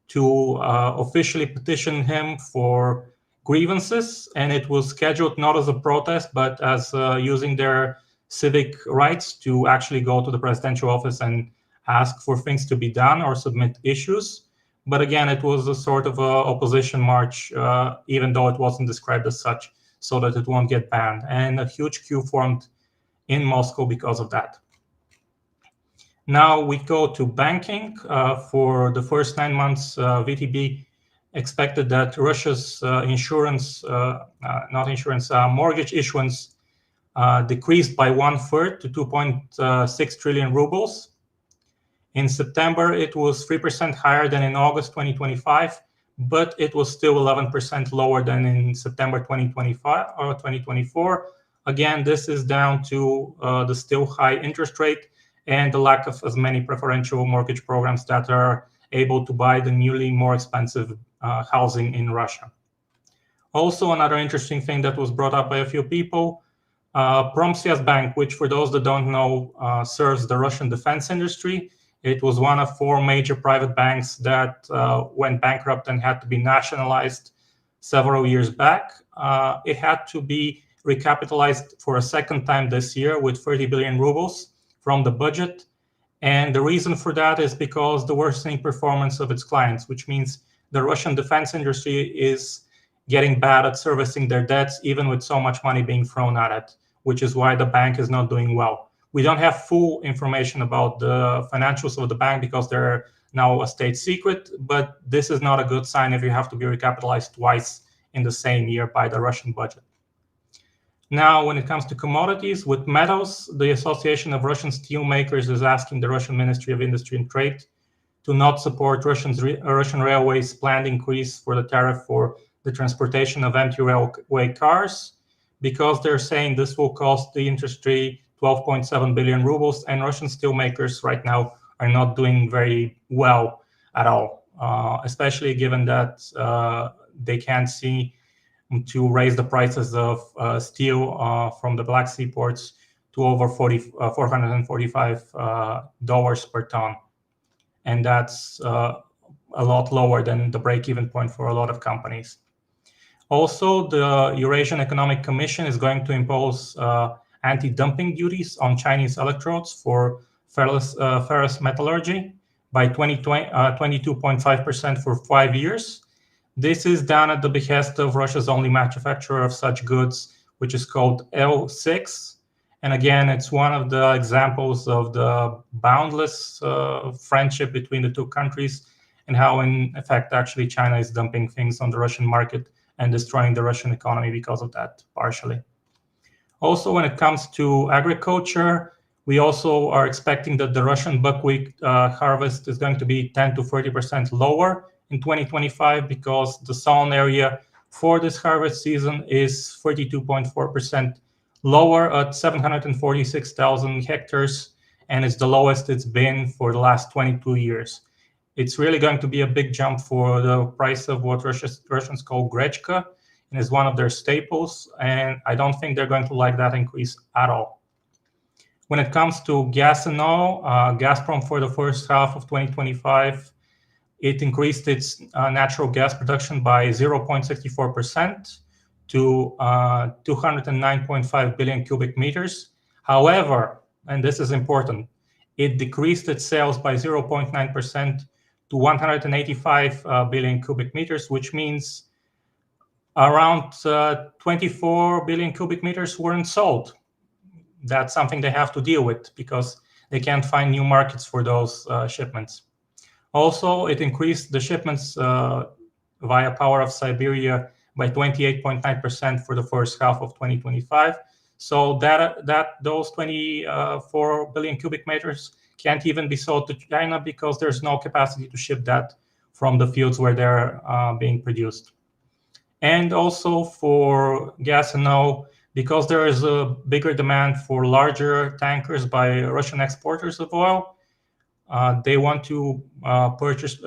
to officially petition him for grievances. And it was scheduled not as a protest, but as using their civic rights to actually go to the presidential office and ask for things to be done or submit issues. But again, it was a sort of a opposition march, even though it wasn't described as such, so that it won't get banned. And a huge queue formed in Moscow because of that. Now we go to banking. For the first 9 months, VTB expected that Russia's mortgage issuance decreased by 1/3 to 2.6 trillion rubles. In September, it was 3% higher than in August 2025, but it was still 11% lower than in September 2025 or 2024. Again, this is down to the still high interest rate and the lack of as many preferential mortgage programs that are able to buy the newly more expensive housing in Russia. Also, another interesting thing that was brought up by a few people, Bank, which for those that don't know, serves the Russian defense industry. It was one of 4 major private banks that went bankrupt and had to be nationalized several years back. It had to be recapitalized for a second time this year with 30 billion rubles from the budget. And the reason for that is because the worsening performance of its clients, which means the Russian defense industry is getting bad at servicing their debts, even with so much money being thrown at it, which is why the bank is not doing well. We don't have full information about the financials of the bank because they're now a state secret, but this is not a good sign if you have to be recapitalized twice in the same year by the Russian budget. Now, when it comes to commodities, with metals, the Association of Russian Steel Makers is asking the Russian Ministry of Industry and Trade to not support Russian Railways' planned increase for the tariff for the transportation of empty railway cars, because they're saying this will cost the industry 12.7 billion rubles, and Russian steelmakers right now are not doing very well at all, especially given that they can't see to raise the prices of steel from the Black Sea ports to over $445 per ton. And that's a lot lower than the break-even point for a lot of companies. Also, the Eurasian Economic Commission is going to impose anti-dumping duties on Chinese electrodes for ferrous metallurgy by 22.5% for 5 years. This is done at the behest of Russia's only manufacturer of such goods, which is called L6. And again, it's one of the examples of the boundless friendship between the two countries and how, in effect, actually China is dumping things on the Russian market and destroying the Russian economy because of that, partially. Also, when it comes to agriculture, we also are expecting that the Russian buckwheat harvest is going to be 10 to 30% lower in 2025 because the sown area for this harvest season is 32.4% lower at 746,000 hectares, and it's the lowest it's been for the last 22 years. It's really going to be a big jump for the price of what Russians call grechka, and is one of their staples, and I don't think they're going to like that increase at all. When it comes to gas and oil, Gazprom for the first half of 2025, it increased its natural gas production by 0.64% to 209.5 billion cubic meters. However, and this is important, it decreased its sales by 0.9% to 185 billion cubic meters, which means around 24 billion cubic meters weren't sold. That's something they have to deal with because they can't find new markets for those shipments. Also, it increased the shipments via Power of Siberia by 28.9% for the first half of 2025. So those 24 billion cubic meters can't even be sold to China because there's no capacity to ship that from the fields where they're being produced. And also for gas and oil, because there is a bigger demand for larger tankers by Russian exporters of oil, they want to purchase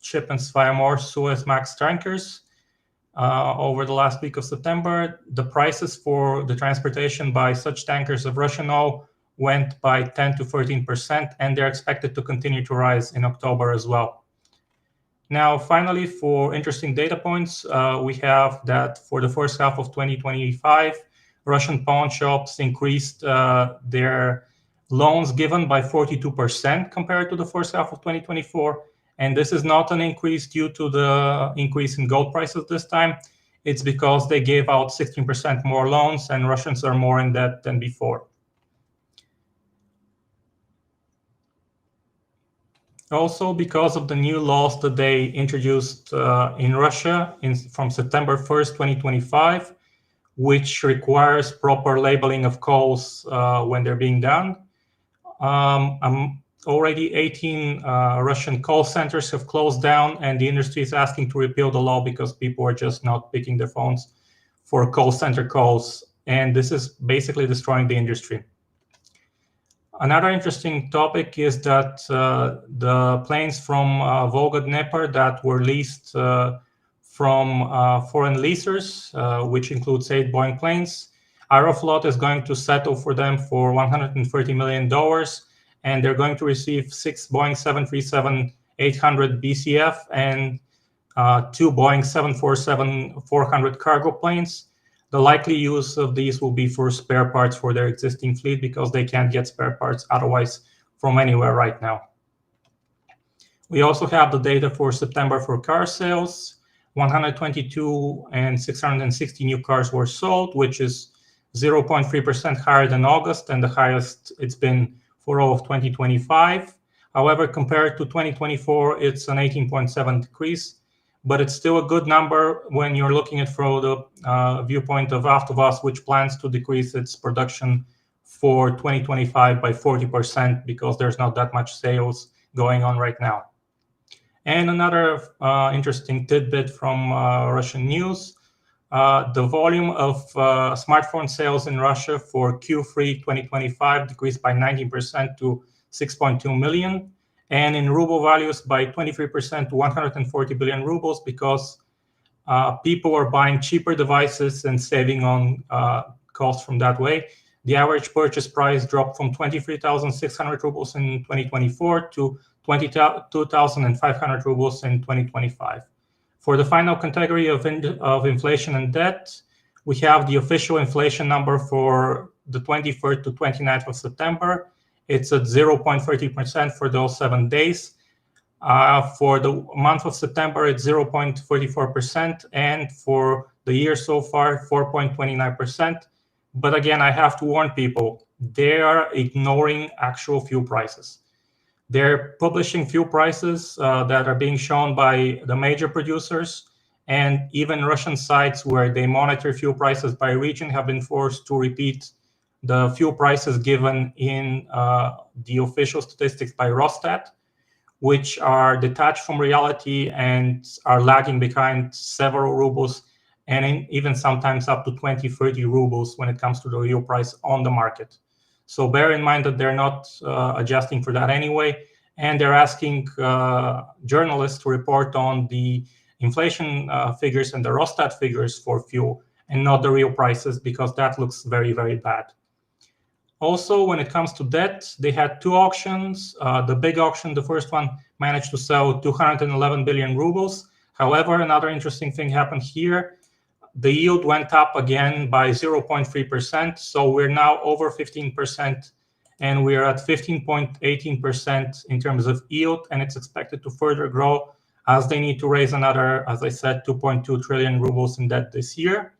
shipments via more Suezmax tankers. Over the last week of September, the prices for the transportation by such tankers of Russian oil went by 10 to 13%, and they're expected to continue to rise in October as well. Now, finally, for interesting data points, we have that for the first half of 2025, Russian pawn shops increased their loans given by 42% compared to the first half of 2024. And this is not an increase due to the increase in gold prices this time. It's because they gave out 16% more loans and Russians are more in debt than before. Also, because of the new laws that they introduced in Russia from September 1st, 2025, which requires proper labeling of coals when they're being done. Already 18 Russian call centers have closed down, and the industry is asking to repeal the law because people are just not picking their phones for call center calls. And this is basically destroying the industry. Another interesting topic is that the planes from Volga-Dnepr that were leased from foreign leasers, which includes 8 Boeing planes, Aeroflot is going to settle for them for $130 million, and they're going to receive 6 Boeing 737-800 BCF and 2 Boeing 747-400 cargo planes. The likely use of these will be for spare parts for their existing fleet because they can't get spare parts otherwise from anywhere right now. We also have the data for September for car sales. 122 and 660 new cars were sold, which is 0.3% higher than August and the highest it's been for all of 2025. However, compared to 2024, it's an 18.7 decrease, but it's still a good number when you're looking at from the viewpoint of Avtovaz, which plans to decrease its production for 2025 by 40% because there's not that much sales going on right now. And another interesting tidbit from Russian news, the volume of smartphone sales in Russia for Q3 2025 decreased by 19% to 6.2 million. And in ruble values by 23% to 140 billion rubles because people are buying cheaper devices and saving on costs from that way. The average purchase price dropped from 23,600 rubles in 2024 to 22,500 rubles in 2025. For the final category of inflation and debt, we have the official inflation number for the 23rd to 29th of September. It's at 0.30% for those 7 days. For the month of September, it's 0.44%, and for the year so far, 4.29%. But again, I have to warn people, they are ignoring actual fuel prices. They're publishing fuel prices that are being shown by the major producers, and even Russian sites where they monitor fuel prices by region have been forced to repeat the fuel prices given in the official statistics by Rostat, which are detached from reality and are lagging behind several rubles and even sometimes up to 20, 30 rubles when it comes to the real price on the market. So bear in mind that they're not adjusting for that anyway, and they're asking journalists to report on the inflation figures and the Rostat figures for fuel and not the real prices because that looks very, very bad. Also, when it comes to debt, they had 2 auctions. The big auction, the first one, managed to sell 211 billion rubles. However, another interesting thing happened here. The yield went up again by 0.3%. So we're now over 15%, and we're at 15.18% in terms of yield, and it's expected to further grow as they need to raise another, as I said, 2.2 trillion rubles in debt this year.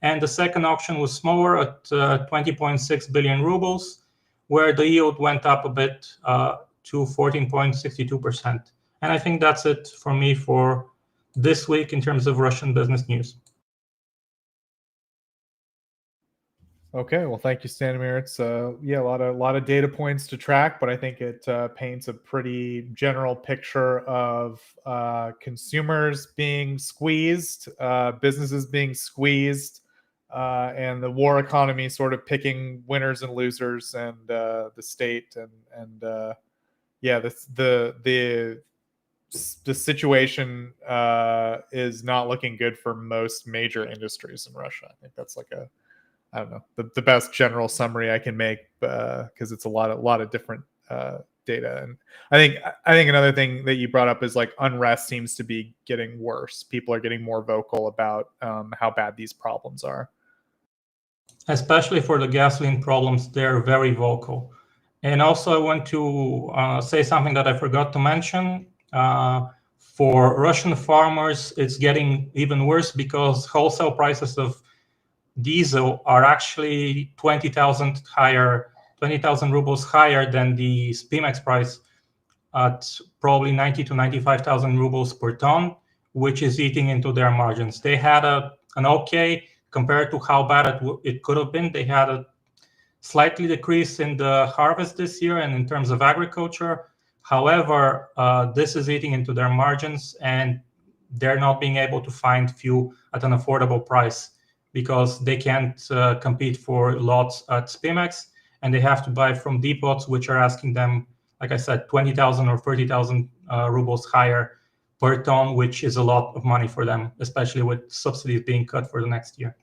And the second auction was smaller at 20.6 billion rubles, where the yield went up a bit to 14.62%. And I think that's it for me for this week in terms of Russian business news. Okay, well, thank you, Stanimir. It's a lot of data points to track, but I think it paints a pretty general picture of consumers being squeezed, businesses being squeezed, and the war economy sort of picking winners and losers, and the state and the situation is not looking good for most major industries in Russia. I think that's like I don't know, the best general summary I can make because it's a lot of different data. And I think another thing that you brought up is like unrest seems to be getting worse. People are getting more vocal about how bad these problems are. Especially for the gasoline problems, they're very vocal. And also I want to say something that I forgot to mention. For Russian farmers, it's getting even worse because wholesale prices of diesel are actually 20,000 rubles higher than the Spimex price. at probably 90 to 95,000 rubles per ton, which is eating into their margins. They had an okay, compared to how bad it could have been. They had a slightly decrease in the harvest this year and in terms of agriculture. However, this is eating into their margins, and they're not being able to find fuel at an affordable price because they can't compete for lots at Spimex, and they have to buy from depots, which are asking them, like I said, 20,000 or 30,000 rubles higher per ton, which is a lot of money for them, especially with subsidies being cut for the next year.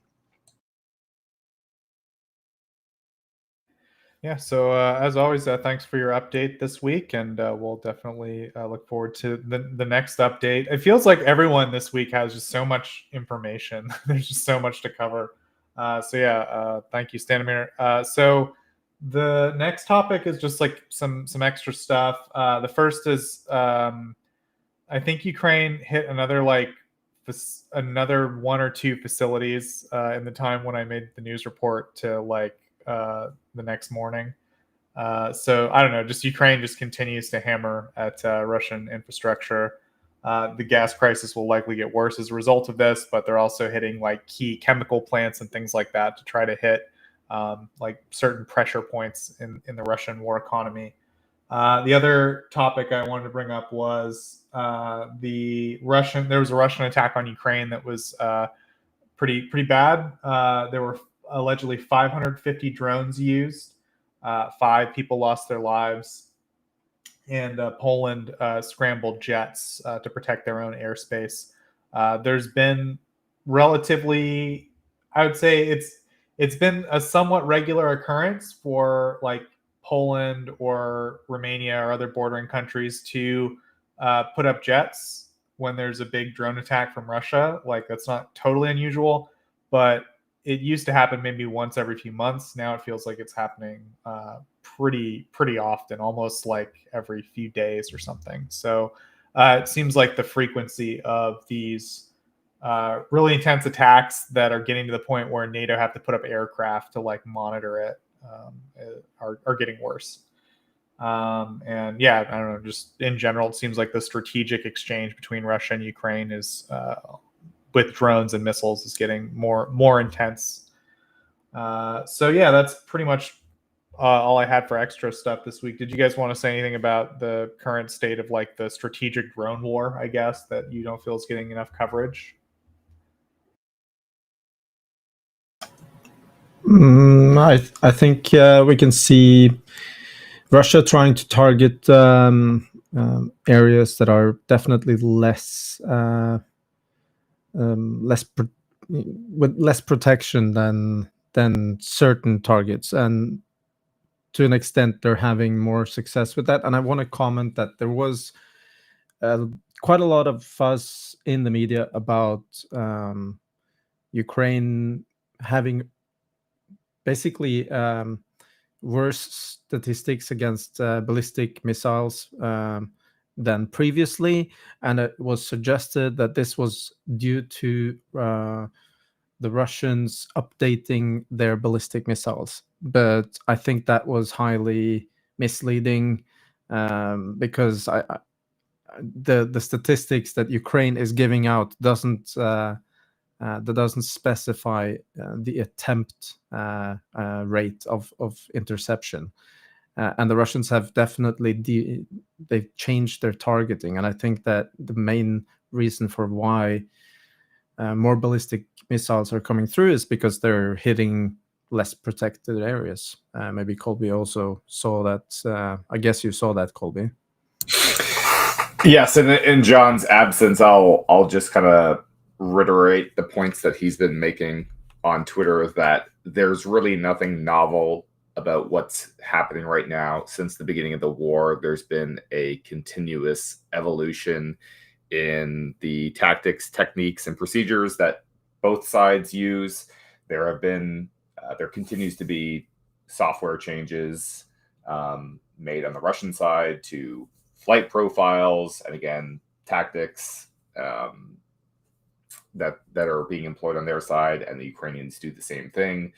Yeah, so as always, thanks for your update this week, and we'll definitely look forward to the next update. It feels like everyone this week has just so much information. There's just so much to cover. Thank you, Stanimir. So the next topic is just like some extra stuff. The first is I think Ukraine hit another one or two facilities in the time when I made the news report to the next morning. So I don't know, just Ukraine just continues to hammer at Russian infrastructure. The gas crisis will likely get worse as a result of this, but they're also hitting like key chemical plants and things like that to try to hit like certain pressure points in the Russian war economy. The other topic I wanted to bring up was there was a Russian attack on Ukraine that was pretty bad. There were allegedly 550 drones used. 5 people lost their lives, and Poland scrambled jets to protect their own airspace. There's been relatively, I would say it's been a somewhat regular occurrence for like Poland or Romania or other bordering countries to put up jets when there's a big drone attack from Russia. Like, that's not totally unusual, but it used to happen maybe once every few months. Now it feels like it's happening pretty often, almost like every few days or something. So it seems like the frequency of these really intense attacks that are getting to the point where NATO have to put up aircraft to like monitor it are getting worse. And yeah, I don't know, just in general, it seems like the strategic exchange between Russia and Ukraine is with drones and missiles is getting more intense. So yeah, that's pretty much all I had for extra stuff this week. Did you guys want to say anything about the current state of like the strategic drone war, I guess, that you don't feel is getting enough coverage? I think we can see Russia trying to target areas that are definitely with less protection than certain targets, and to an extent they're having more success with that. And I want to comment that there was quite a lot of fuss in the media about Ukraine having basically worse statistics against ballistic missiles than previously, and it was suggested that this was due to the Russians updating their ballistic missiles. But I think that was highly misleading, because the statistics that Ukraine is giving out doesn't specify the attempt rate of interception. And the Russians have definitely they've changed their targeting. And I think that the main reason for why more ballistic missiles are coming through is because they're hitting less protected areas. Maybe Colby also saw that. I guess you saw that, Colby. Yes, and in John's absence, I'll just kind of reiterate the points that he's been making on Twitter, that there's really nothing novel about what's happening right now. Since the beginning of the war, there's been a continuous evolution in the tactics, techniques, and procedures that both sides use. There continues to be software changes made on the Russian side to flight profiles, and again, tactics that are being employed on their side, and the Ukrainians do the same thing.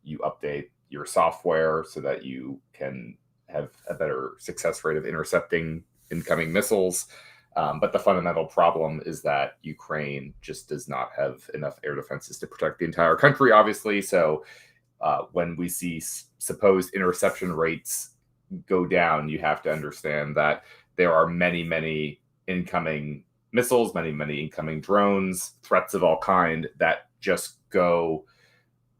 You update your software so that you can have a better success rate of intercepting incoming missiles. But the fundamental problem is that Ukraine just does not have enough air defenses to protect the entire country, obviously. So when we see supposed interception rates go down, you have to understand that there are many, many incoming missiles, many, many incoming drones, threats of all kind that just go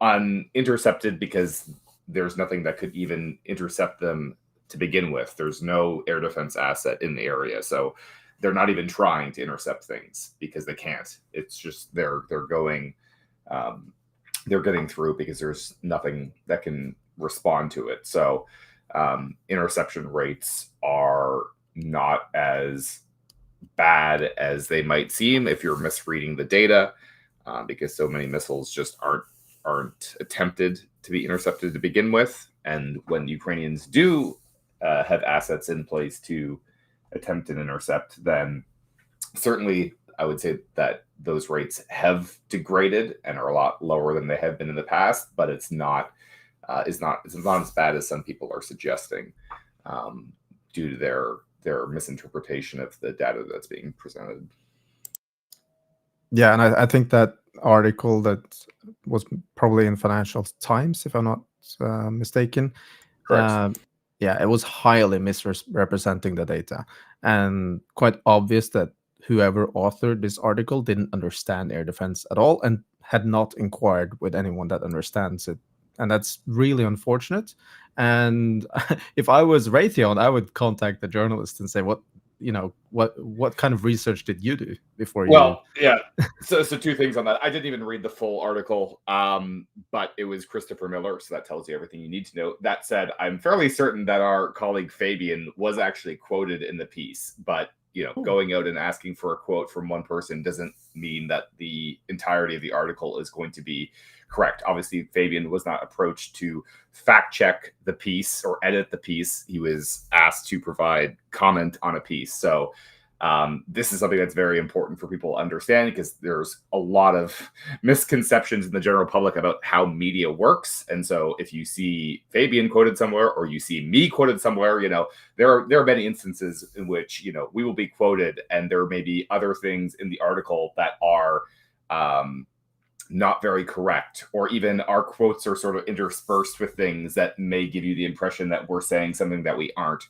unintercepted because there's nothing that could even intercept them to begin with. There's no air defense asset in the area. So they're not even trying to intercept things because they can't. It's just they're going they're getting through because there's nothing that can respond to it. So interception rates are not as bad as they might seem if you're misreading the data, because so many missiles just aren't attempted to be intercepted to begin with. And when Ukrainians do have assets in place to attempt and intercept, then certainly I would say that those rates have degraded and are a lot lower than they have been in the past, but it's not as bad as some people are suggesting, due to their misinterpretation of the data that's being presented. Yeah, and I think that article that was probably in Financial Times, if I'm not mistaken. Correct. Yeah, it was highly misrepresenting the data, and quite obvious that whoever authored this article didn't understand air defense at all and had not inquired with anyone that understands it. And that's really unfortunate. And if I was Raytheon, I would contact the journalist and say, what kind of research did you do before you? Well, yeah. So two things on that. I didn't even read the full article, but it was Christopher Miller, so that tells you everything you need to know. That said, I'm fairly certain that our colleague Fabian was actually quoted in the piece, but going out and asking for a quote from one person doesn't mean that the entirety of the article is going to be correct. Obviously, Fabian was not approached to fact check the piece or edit the piece. He was asked to provide comment on a piece. So this is something that's very important for people to understand, because there's a lot of misconceptions in the general public about how media works. And so if you see Fabian quoted somewhere, or you see me quoted somewhere, there are many instances in which, we will be quoted, and there may be other things in the article that are not very correct, or even our quotes are sort of interspersed with things that may give you the impression that we're saying something that we aren't.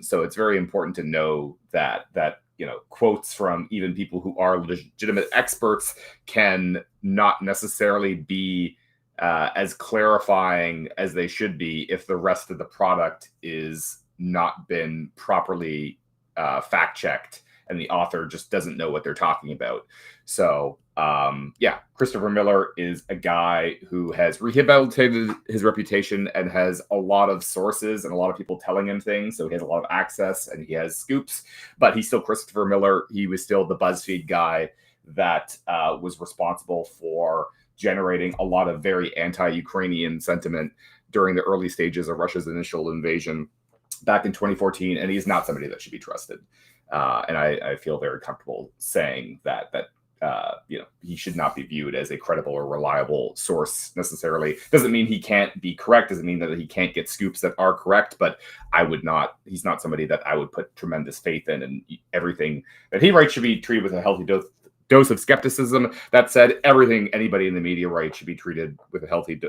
So it's very important to know that quotes from even people who are legitimate experts can not necessarily be as clarifying as they should be if the rest of the product is not been properly fact checked and the author just doesn't know what they're talking about. So Christopher Miller is a guy who has rehabilitated his reputation and has a lot of sources and a lot of people telling him things. So he has a lot of access and he has scoops, but he's still Christopher Miller. He was still the BuzzFeed guy that was responsible for generating a lot of very anti-Ukrainian sentiment during the early stages of Russia's initial invasion back in 2014. And he's not somebody that should be trusted. And I feel very comfortable saying that he should not be viewed as a credible or reliable source necessarily. Doesn't mean he can't be correct. Doesn't mean that he can't get scoops that are correct. But he's not somebody that I would put tremendous faith in. And everything that he writes should be treated with a healthy dose of skepticism. That said, everything anybody in the media writes should be treated with a healthy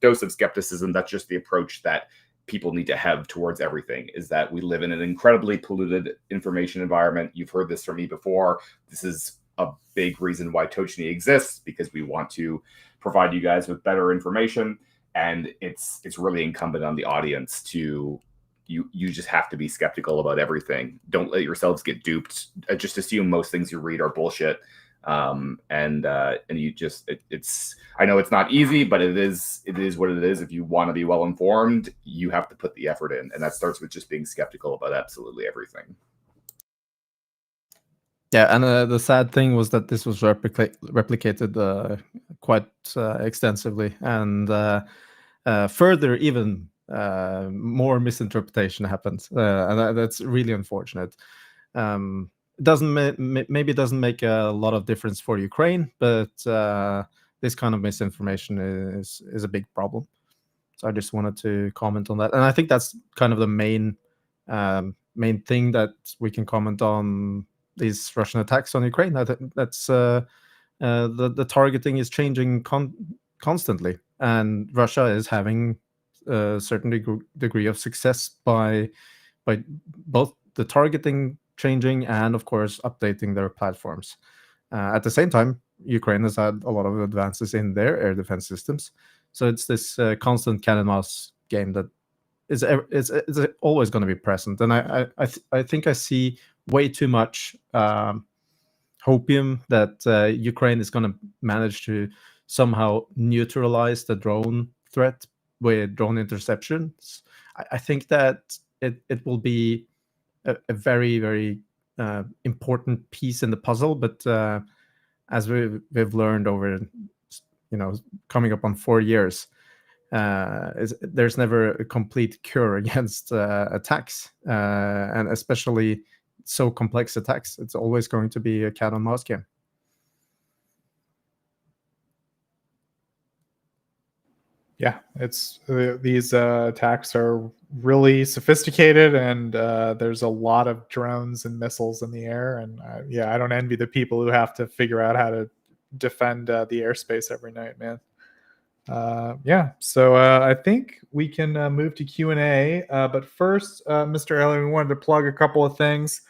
dose of skepticism. That's just the approach that people need to have towards everything, is that we live in an incredibly polluted information environment. You've heard this from me before. This is a big reason why Tochnyi exists, because we want to provide you guys with better information. And it's really incumbent on the audience to, you just have to be skeptical about everything. Don't let yourselves get duped. Just assume most things you read are bullshit. And you just, I know it's not easy, but it is what it is. If you want to be well informed, you have to put the effort in, and that starts with just being skeptical about absolutely everything. Yeah, and the sad thing was that this was replicated quite extensively, and further even more misinterpretation happens, and that's really unfortunate. It doesn't maybe it doesn't make a lot of difference for Ukraine, but this kind of misinformation is a big problem. So I just wanted to comment on that, and I think that's kind of the main thing that we can comment on these Russian attacks on Ukraine. That's the targeting is changing constantly, and Russia is having a certain degree of success by both the targeting changing and, of course, updating their platforms. At the same time, Ukraine has had a lot of advances in their air defense systems, so it's this constant cat and mouse game that is always going to be present. And I think I see way too much hopium that Ukraine is going to manage to somehow neutralize the drone threat with drone interceptions. I think that it will be a very, very important piece in the puzzle, but as we've learned over, coming up on 4 years, there's never a complete cure against attacks, and especially so complex attacks. It's always going to be a cat and mouse game. Yeah, it's these attacks are really sophisticated, and there's a lot of drones and missiles in the air. And I don't envy the people who have to figure out how to defend the airspace every night, man. So I think we can move to Q&A. But first, Mr. Erlend, we wanted to plug a couple of things.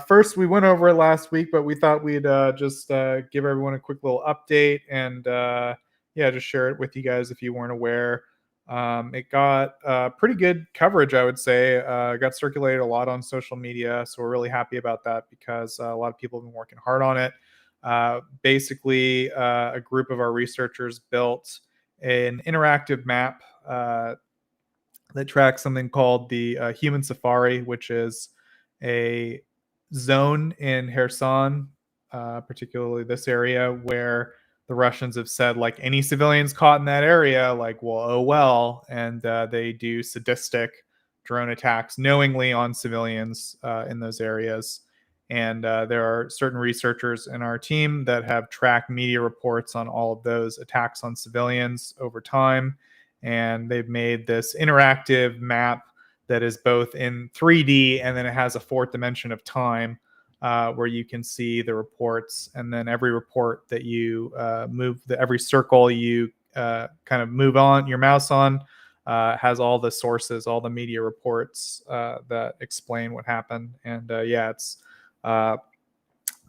First, we went over it last week, but we thought we'd just give everyone a quick little update and just share it with you guys if you weren't aware. It got pretty good coverage, I would say. It got circulated a lot on social media, so we're really happy about that because a lot of people have been working hard on it. Basically, a group of our researchers built an interactive map that tracks something called the Human Safari, which is a zone in Kherson, particularly this area, where the Russians have said, like, any civilians caught in that area, like, well, oh well, and they do sadistic drone attacks knowingly on civilians in those areas. And there are certain researchers in our team that have tracked media reports on all of those attacks on civilians over time. And they've made this interactive map that is both in 3D, and then it has a fourth dimension of time where you can see the reports. And then every report that you every circle you kind of move on your mouse on has all the sources, all the media reports that explain what happened. And it's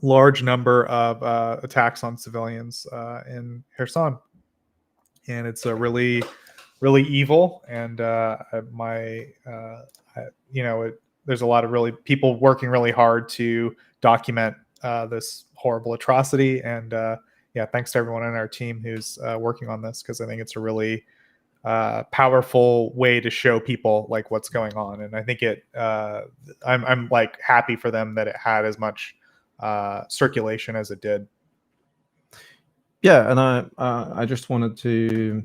large number of attacks on civilians in Kherson, and it's a really evil. And there's a lot of people working really hard to document this horrible atrocity. And thanks to everyone on our team who's working on this, because I think it's a really powerful way to show people like what's going on. And I think I'm like happy for them that it had as much circulation as it did. Yeah, and I just wanted to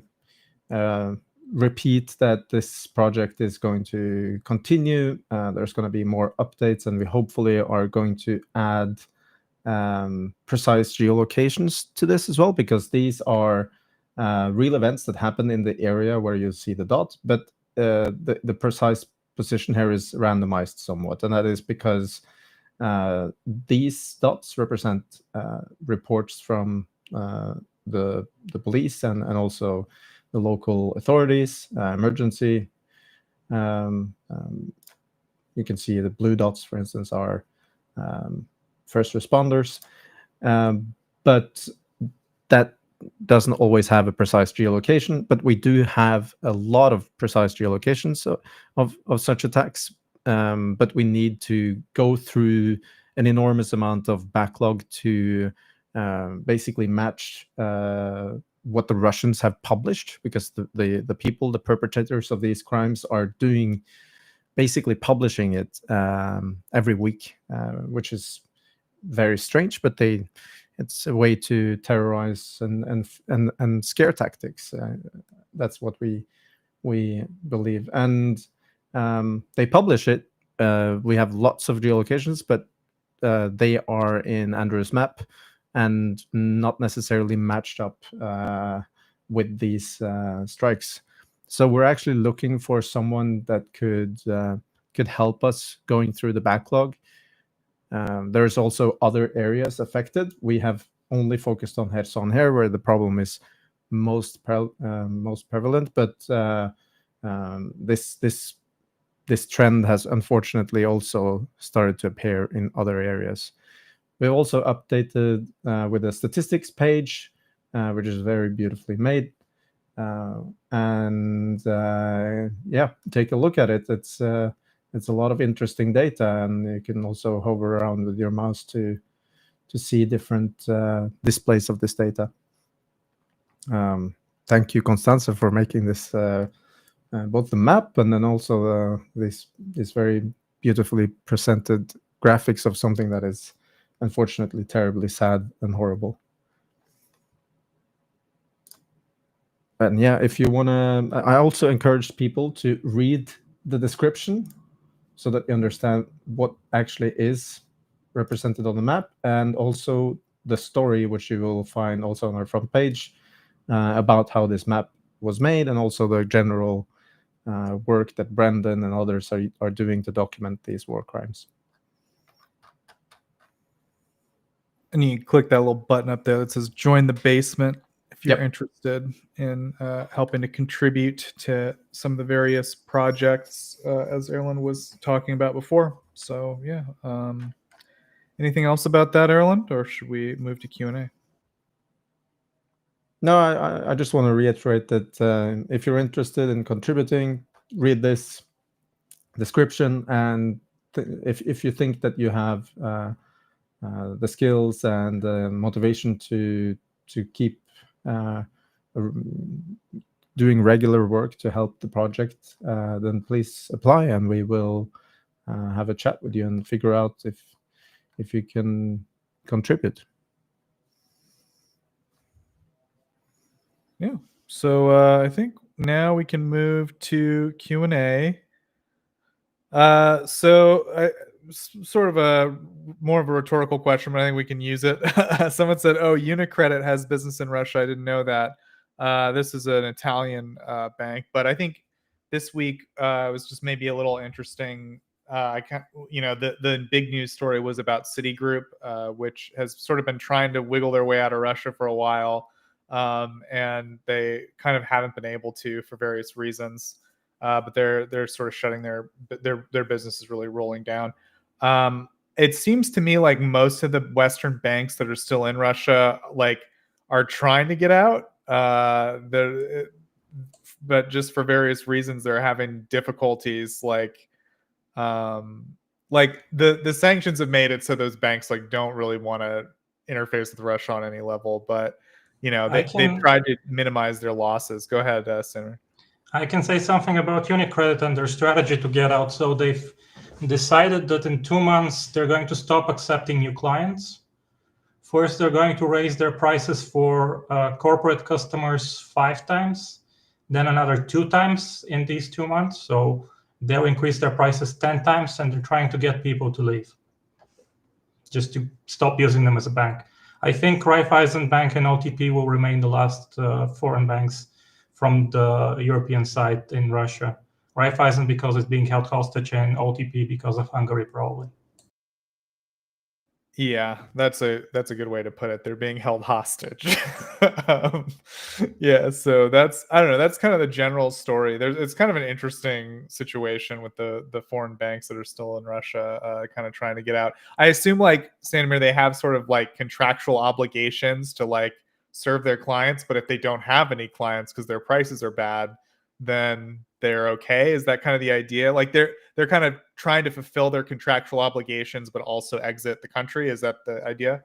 repeat that this project is going to continue. There's going to be more updates, and we hopefully are going to add precise geolocations to this as well, because these are real events that happen in the area where you see the dot, but the precise position here is randomized somewhat, and that is because these dots represent reports from the police and also the local authorities, emergency. You can see the blue dots, for instance, are first responders, but that doesn't always have a precise geolocation. But we do have a lot of precise geolocations of such attacks, but we need to go through an enormous amount of backlog to basically match what the Russians have published, because the people, the perpetrators of these crimes, are basically publishing it every week, which is very strange, but it's a way to terrorize and scare tactics. That's what we believe, and they publish it. We have lots of geolocations, but they are in Andrew's map and not necessarily matched up with these strikes. So we're actually looking for someone that could help us going through the backlog. There's also other areas affected. We have only focused on Kherson here, where the problem is most prevalent. But this trend has unfortunately also started to appear in other areas. We also updated with a statistics page, which is very beautifully made. Yeah, take a look at it. It's a lot of interesting data, and you can also hover around with your mouse to see different displays of this data. Thank you, Constanza, for making this both the map and then also this very beautifully presented graphics of something that is unfortunately terribly sad and horrible. And yeah, if you want to, I also encourage people to read the description so that you understand what actually is represented on the map, and also the story, which you will find also on our front page, about how this map was made, and also the general work that Brendan and others are doing to document these war crimes. And you click that little button up there that says join the basement if you're Yep. interested in helping to contribute to some of the various projects, as Erlend was talking about before. So yeah, anything else about that, Erlend, or should we move to Q&A? No, I just want to reiterate that if you're interested in contributing, read this description, and if you think that you have the skills and motivation to keep doing regular work to help the project, then please apply, and we will have a chat with you and figure out if you can contribute. Yeah. So I think now we can move to Q&A. Sort of a more of a rhetorical question, but I think we can use it. Someone said, "Oh, UniCredit has business in Russia. I didn't know that." This is an Italian bank, but I think this week was just maybe a little interesting. The big news story was about Citigroup, which has sort of been trying to wiggle their way out of Russia for a while, and they kind of haven't been able to for various reasons. But they're sort of shutting their business is really rolling down. It seems to me like most of the Western banks that are still in Russia are trying to get out. But just for various reasons, they're having difficulties. The sanctions have made it so those banks don't really want to interface with Russia on any level. But they've tried to minimize their losses. Go ahead, Stanimir. I can say something about UniCredit and their strategy to get out. So they've decided that in 2 months, they're going to stop accepting new clients. First, they're going to raise their prices for corporate customers 5 times, then another 2 times in these 2 months. So they'll increase their prices 10 times, and they're trying to get people to leave, just to stop using them as a bank. I think Raiffeisen Bank and OTP will remain the last foreign banks from the European side in Russia. Raiffeisen because it's being held hostage, and OTP because of Hungary, probably. Yeah, that's a good way to put it. They're being held hostage. Yeah, so I don't know. That's kind of the general story. It's kind of an interesting situation with the foreign banks that are still in Russia, kind of trying to get out. I assume, Stanimir, they have sort of contractual obligations to serve their clients, but if they don't have any clients because their prices are bad, then they're okay. Is that kind of the idea? They're kind of trying to fulfill their contractual obligations, but also exit the country. Is that the idea?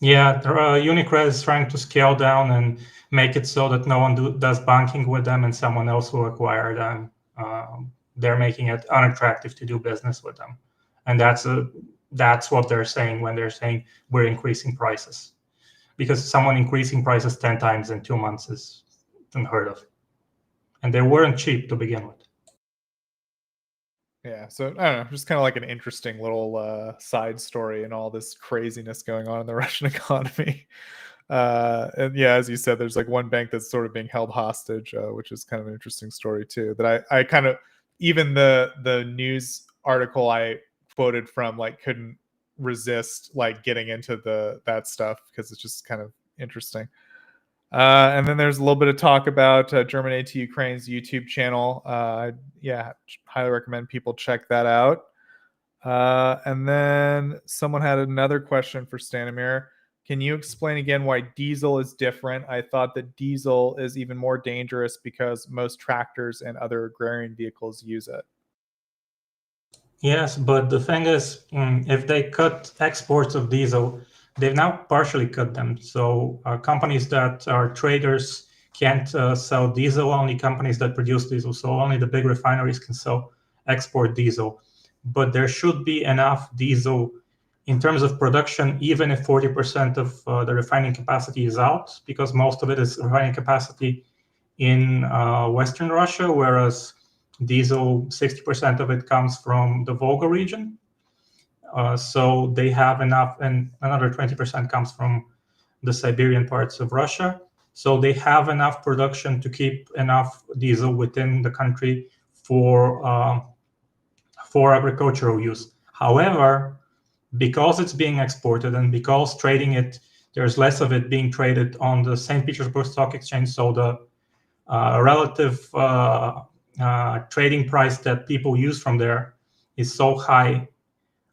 Yeah, UniCredit is trying to scale down and make it so that no one does banking with them, and someone else will acquire them. They're making it unattractive to do business with them, and that's what they're saying when they're saying we're increasing prices, because someone increasing prices 10 times in 2 months is unheard of, and they weren't cheap to begin with. Yeah, so I don't know, just kind of an interesting little side story and all this craziness going on in the Russian economy. And yeah, as you said, there's like one bank that's sort of being held hostage, which is kind of an interesting story too. That I kind of, even the news article I quoted from, like, couldn't resist like getting into that stuff because it's just kind of interesting. And then there's a little bit of talk about German Aid to Ukraine's YouTube channel. Yeah, highly recommend people check that out. And then someone had another question for Stanimir. Can you explain again why diesel is different? I thought that diesel is even more dangerous because most tractors and other agrarian vehicles use it. Yes, but the thing is, if they cut exports of diesel, they've now partially cut them. So companies that are traders can't sell diesel, only companies that produce diesel. So only the big refineries can export diesel. But there should be enough diesel in terms of production, even if 40% of the refining capacity is out, because most of it is refining capacity in Western Russia, whereas diesel, 60% of it comes from the Volga region. So they have enough, and another 20% comes from the Siberian parts of Russia. So they have enough production to keep enough diesel within the country for agricultural use. However, because it's being exported and because trading it, there's less of it being traded on the St. Petersburg Stock Exchange. So the relative trading price that people use from there is so high.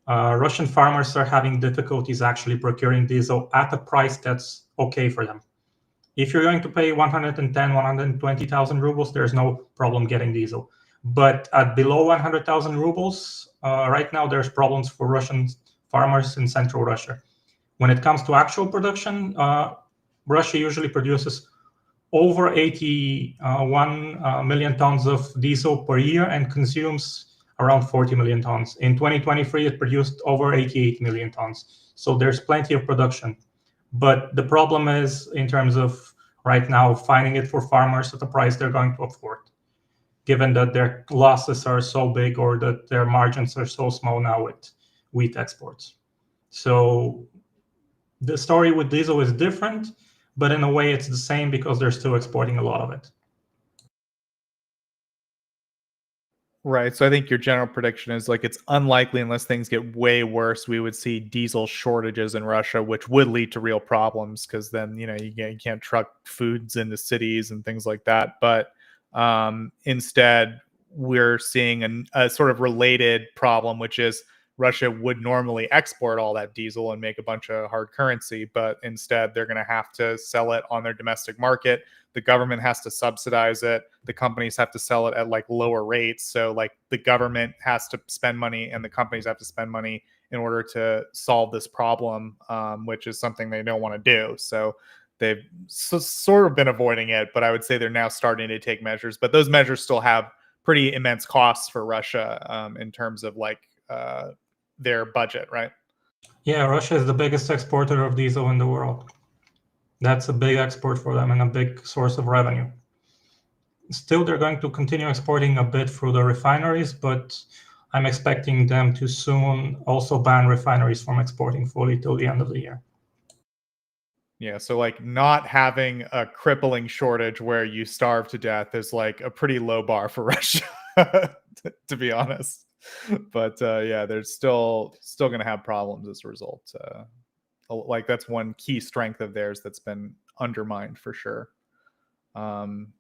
Russian farmers are having difficulties actually procuring diesel at a price that's okay for them. If you're going to pay 110, 120,000 rubles, there's no problem getting diesel. But at below 100,000 rubles, right now there's problems for Russian farmers in central Russia. When it comes to actual production, Russia usually produces over 81 million tons of diesel per year and consumes around 40 million tons. In 2023, it produced over 88 million tons. So there's plenty of production. But the problem is, in terms of right now, finding it for farmers at the price they're going to afford, given that their losses are so big or that their margins are so small now with wheat exports. So the story with diesel is different, but in a way it's the same because they're still exporting a lot of it. Right. So I think your general prediction is like it's unlikely, unless things get way worse, we would see diesel shortages in Russia, which would lead to real problems because then, you can't truck foods into cities and things like that. But instead, we're seeing a sort of related problem, which is Russia would normally export all that diesel and make a bunch of hard currency, but instead they're going to have to sell it on their domestic market. The government has to subsidize it. The companies have to sell it at like lower rates. So like the government has to spend money and the companies have to spend money in order to solve this problem, which is something they don't want to do. So they've sort of been avoiding it, but I would say they're now starting to take measures. But those measures still have pretty immense costs for Russia in terms of like their budget, right? Yeah, Russia is the biggest exporter of diesel in the world. That's a big export for them and a big source of revenue. Still, they're going to continue exporting a bit through the refineries, but I'm expecting them to soon also ban refineries from exporting fully till the end of the year. Yeah, so like not having a crippling shortage where you starve to death is like a pretty low bar for Russia, to be honest. But yeah, they're still going to have problems as a result. Like that's one key strength of theirs that's been undermined for sure.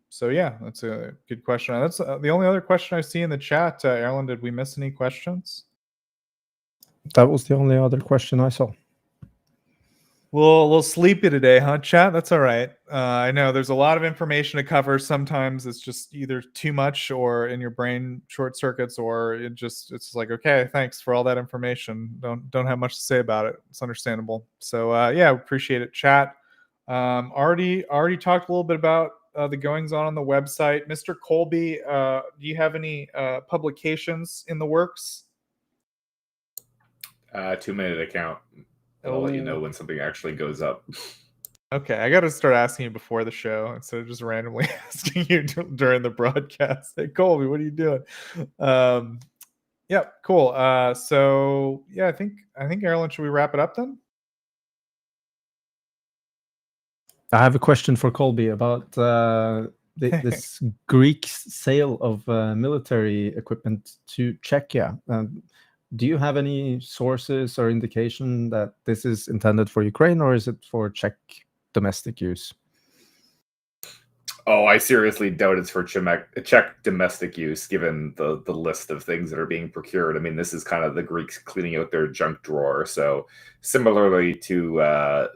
So yeah, that's a good question. That's the only other question I see in the chat. Erlend, did we miss any questions? That was the only other question I saw. Well, a little sleepy today, huh, chat? That's all right. I know there's a lot of information to cover. Sometimes it's just either too much or in your brain short circuits, or it's like, okay, thanks for all that information. Don't have much to say about it. It's understandable. So yeah, appreciate it, chat. Already talked a little bit about the goings on the website. Mr. Colby, do you have any publications in the works? 2-minute account. I'll let you know when something actually goes up. Okay, I got to start asking you before the show instead of just randomly asking you during the broadcast. Hey, Colby, what are you doing? Yeah, cool. So yeah, I think Erlend, should we wrap it up then? I have a question for Colby about this Greek sale of military equipment to Czechia. Do you have any sources or indication that this is intended for Ukraine, or is it for Czech domestic use? Oh, I seriously doubt it's for Czech domestic use, given the list of things that are being procured. I mean, this is kind of the Greeks cleaning out their junk drawer. So similarly to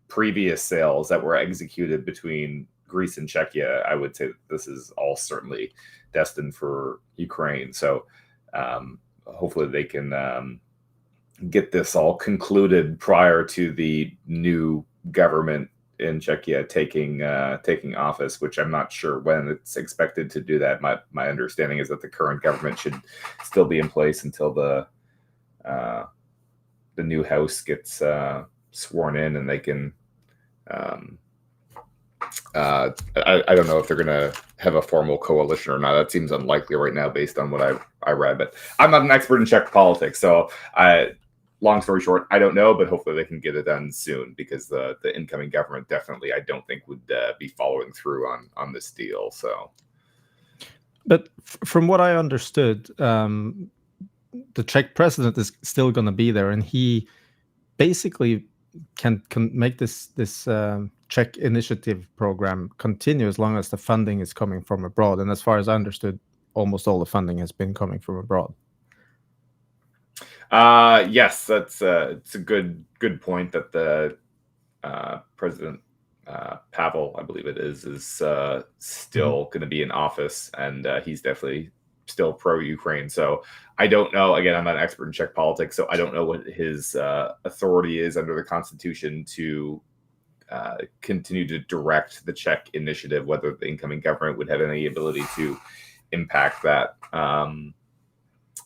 previous sales that were executed between Greece and Czechia, I would say that this is all certainly destined for Ukraine. So hopefully they can get this all concluded prior to the new government in Czechia taking office, which I'm not sure when it's expected to do that. My understanding is that the current government should still be in place until the new house gets sworn in, and they can. I don't know if they're going to have a formal coalition or not. That seems unlikely right now, based on what I read. But I'm not an expert in Czech politics, so long story short, I don't know, but hopefully they can get it done soon, because the incoming government definitely, I don't think, would be following through on this deal. So, but from what I understood, the Czech president is still going to be there, and he basically can make this Czech initiative program continue as long as the funding is coming from abroad. And as far as I understood, almost all the funding has been coming from abroad. Yes, it's a good point that the President Pavel, I believe it is still going to be in office, and he's definitely still pro-Ukraine. So I don't know. Again, I'm not an expert in Czech politics, so I don't know what his authority is under the Constitution to continue to direct the Czech initiative, whether the incoming government would have any ability to impact that.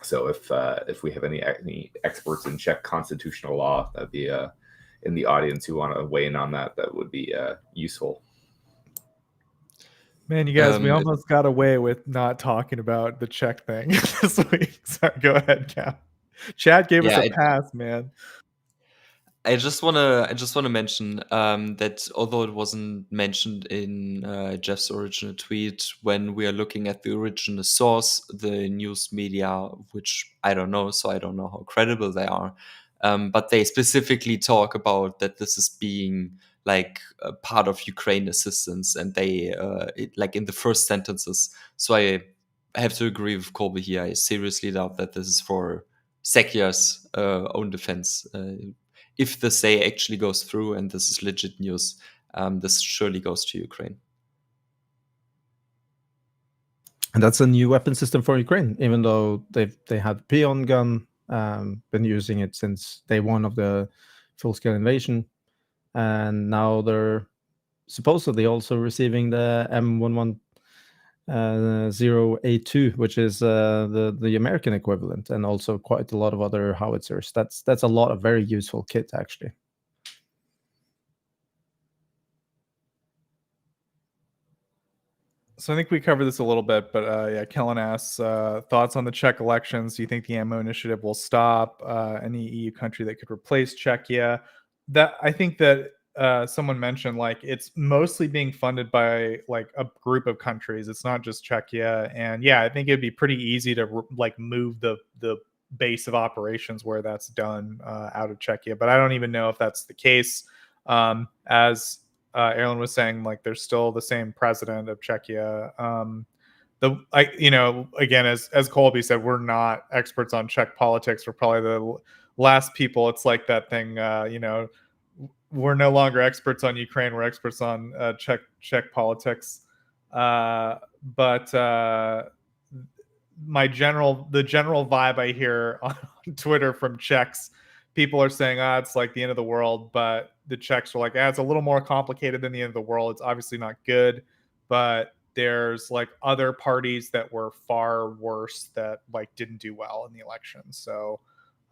So if we have any experts in Czech constitutional law, that'd be in the audience who want to weigh in on that, that would be useful. Man, you guys, we almost got away with not talking about the Czech thing this week. Sorry, go ahead, Cap. Chad gave us a pass, man. I just wanna mention that although it wasn't mentioned in Jeff's original tweet, when we are looking at the original source, the news media, which I don't know, so I don't know how credible they are, but they specifically talk about that this is being like a part of Ukraine assistance, and they like in the first sentences. So I have to agree with Colby here. I seriously doubt that this is for Czechia's own defense. If the say actually goes through and this is legit news, this surely goes to Ukraine. And that's a new weapon system for Ukraine, even though they had Pion gun, been using it since day one of the full-scale invasion. And now they're supposedly also receiving the M110A2, which is the American equivalent, and also quite a lot of other howitzers. That's a lot of very useful kit, actually. So I think we covered this a little bit, but yeah, Kellen asks thoughts on the Czech elections. Do you think the ammo initiative will stop? Any EU country that could replace Czechia? That I think that someone mentioned, like, it's mostly being funded by like a group of countries. It's not just Czechia, and yeah, I think it'd be pretty easy to like move the base of operations where that's done out of Czechia. But I don't even know if that's the case. As Erlend was saying, like, there's still the same president of Czechia. Again, as Colby said, we're not experts on Czech politics. We're probably the last people. It's like that thing, we're no longer experts on Ukraine. We're experts on Czech politics. But the general vibe I hear on Twitter from Czechs, people are saying, it's like the end of the world. But the Czechs are like, it's a little more complicated than the end of the world. It's obviously not good, but there's like other parties that were far worse that like didn't do well in the election. So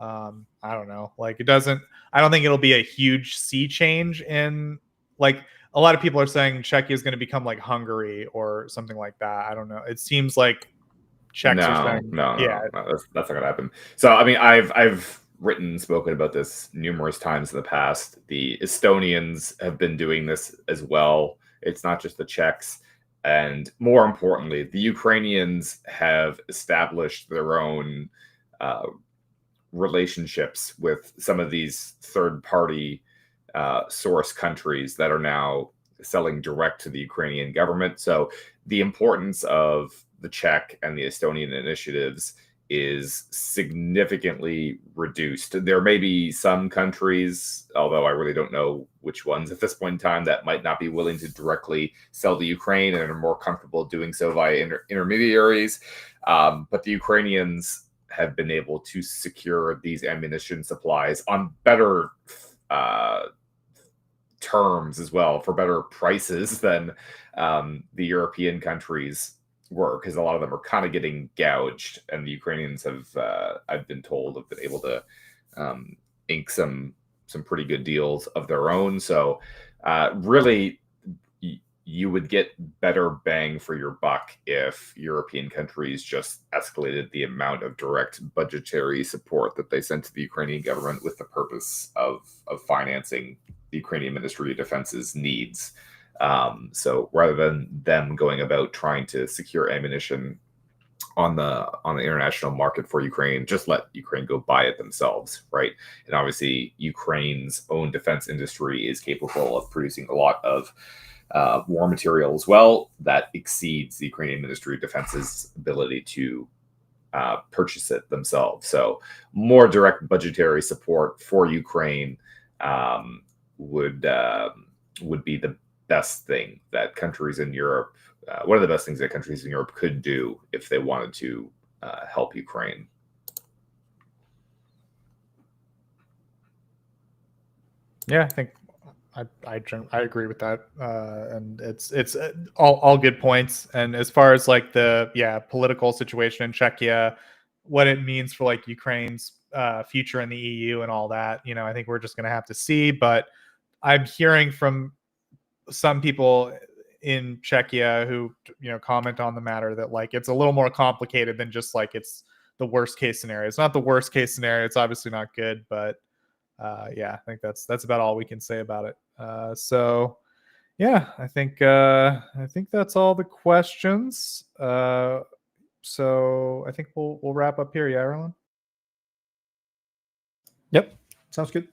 I don't know. Like, I don't think it'll be a huge sea change in, like, a lot of people are saying Czechia is going to become like Hungary or something like that. I don't know. It seems like Czechs are saying, no, that's not going to happen. So, I mean, I've written and spoken about this numerous times in the past. The Estonians have been doing this as well. It's not just the Czechs. And more importantly, the Ukrainians have established their own relationships with some of these third-party source countries that are now selling direct to the Ukrainian government. So the importance of the Czech and the Estonian initiatives is significantly reduced. There may be some countries, although I really don't know which ones at this point in time, that might not be willing to directly sell to Ukraine and are more comfortable doing so via intermediaries. But the Ukrainians have been able to secure these ammunition supplies on better terms as well, for better prices than the European countries were, because a lot of them are kind of getting gouged, and the Ukrainians have, I've been told, have been able to ink some pretty good deals of their own. So really, you would get better bang for your buck if European countries just escalated the amount of direct budgetary support that they sent to the Ukrainian government with the purpose of financing the Ukrainian Ministry of Defense's needs. So rather than them going about trying to secure ammunition on the international market for Ukraine, just let Ukraine go buy it themselves, right? And obviously, Ukraine's own defense industry is capable of producing a lot of war material as well that exceeds the Ukrainian Ministry of Defense's ability to purchase it themselves. So more direct budgetary support for Ukraine would be the best thing that countries in Europe, one of the best things that countries in Europe could do if they wanted to help Ukraine. Yeah, I think I agree with that, and it's all good points. And as far as like the political situation in Czechia, what it means for like Ukraine's future in the EU and all that, I think we're just going to have to see. But I'm hearing from some people in Czechia who comment on the matter that like it's a little more complicated than just like it's the worst case scenario. It's not the worst case scenario. It's obviously not good, but I think that's about all we can say about it. So yeah, I think that's all the questions. So I think we'll wrap up here. Yeah, Erlend? Yep, sounds good.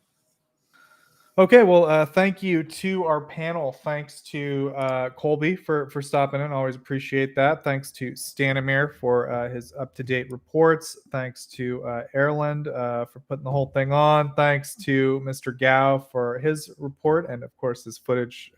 Okay, well, thank you to our panel. Thanks to Colby for stopping in. Always appreciate that. Thanks to Stanimir for his up-to-date reports. Thanks to Erlend for putting the whole thing on. Thanks to Mr. Gao for his report and, of course, his footage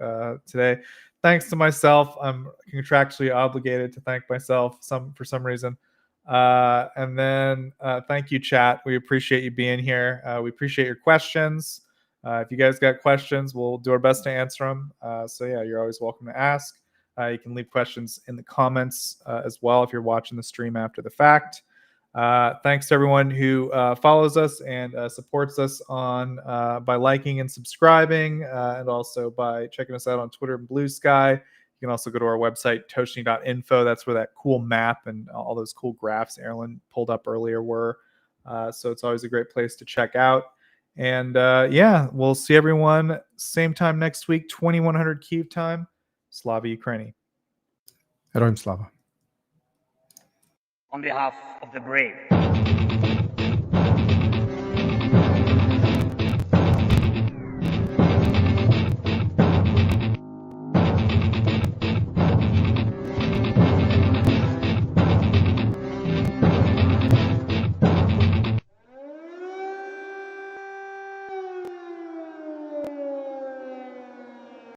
today. Thanks to myself. I'm contractually obligated to thank myself for some reason. And then thank you, chat. We appreciate you being here. We appreciate your questions. If you guys got questions, we'll do our best to answer them. So yeah, you're always welcome to ask. You can leave questions in the comments as well if you're watching the stream after the fact. Thanks to everyone who follows us and supports us by liking and subscribing, and also by checking us out on Twitter and Blue Sky. You can also go to our website, Tochnyi.info. That's where that cool map and all those cool graphs Erlend pulled up earlier were. So it's always a great place to check out. And we'll see everyone same time next week, 2100 Kyiv time. Slava Ukraini. Heroim Slava. On behalf of the brave.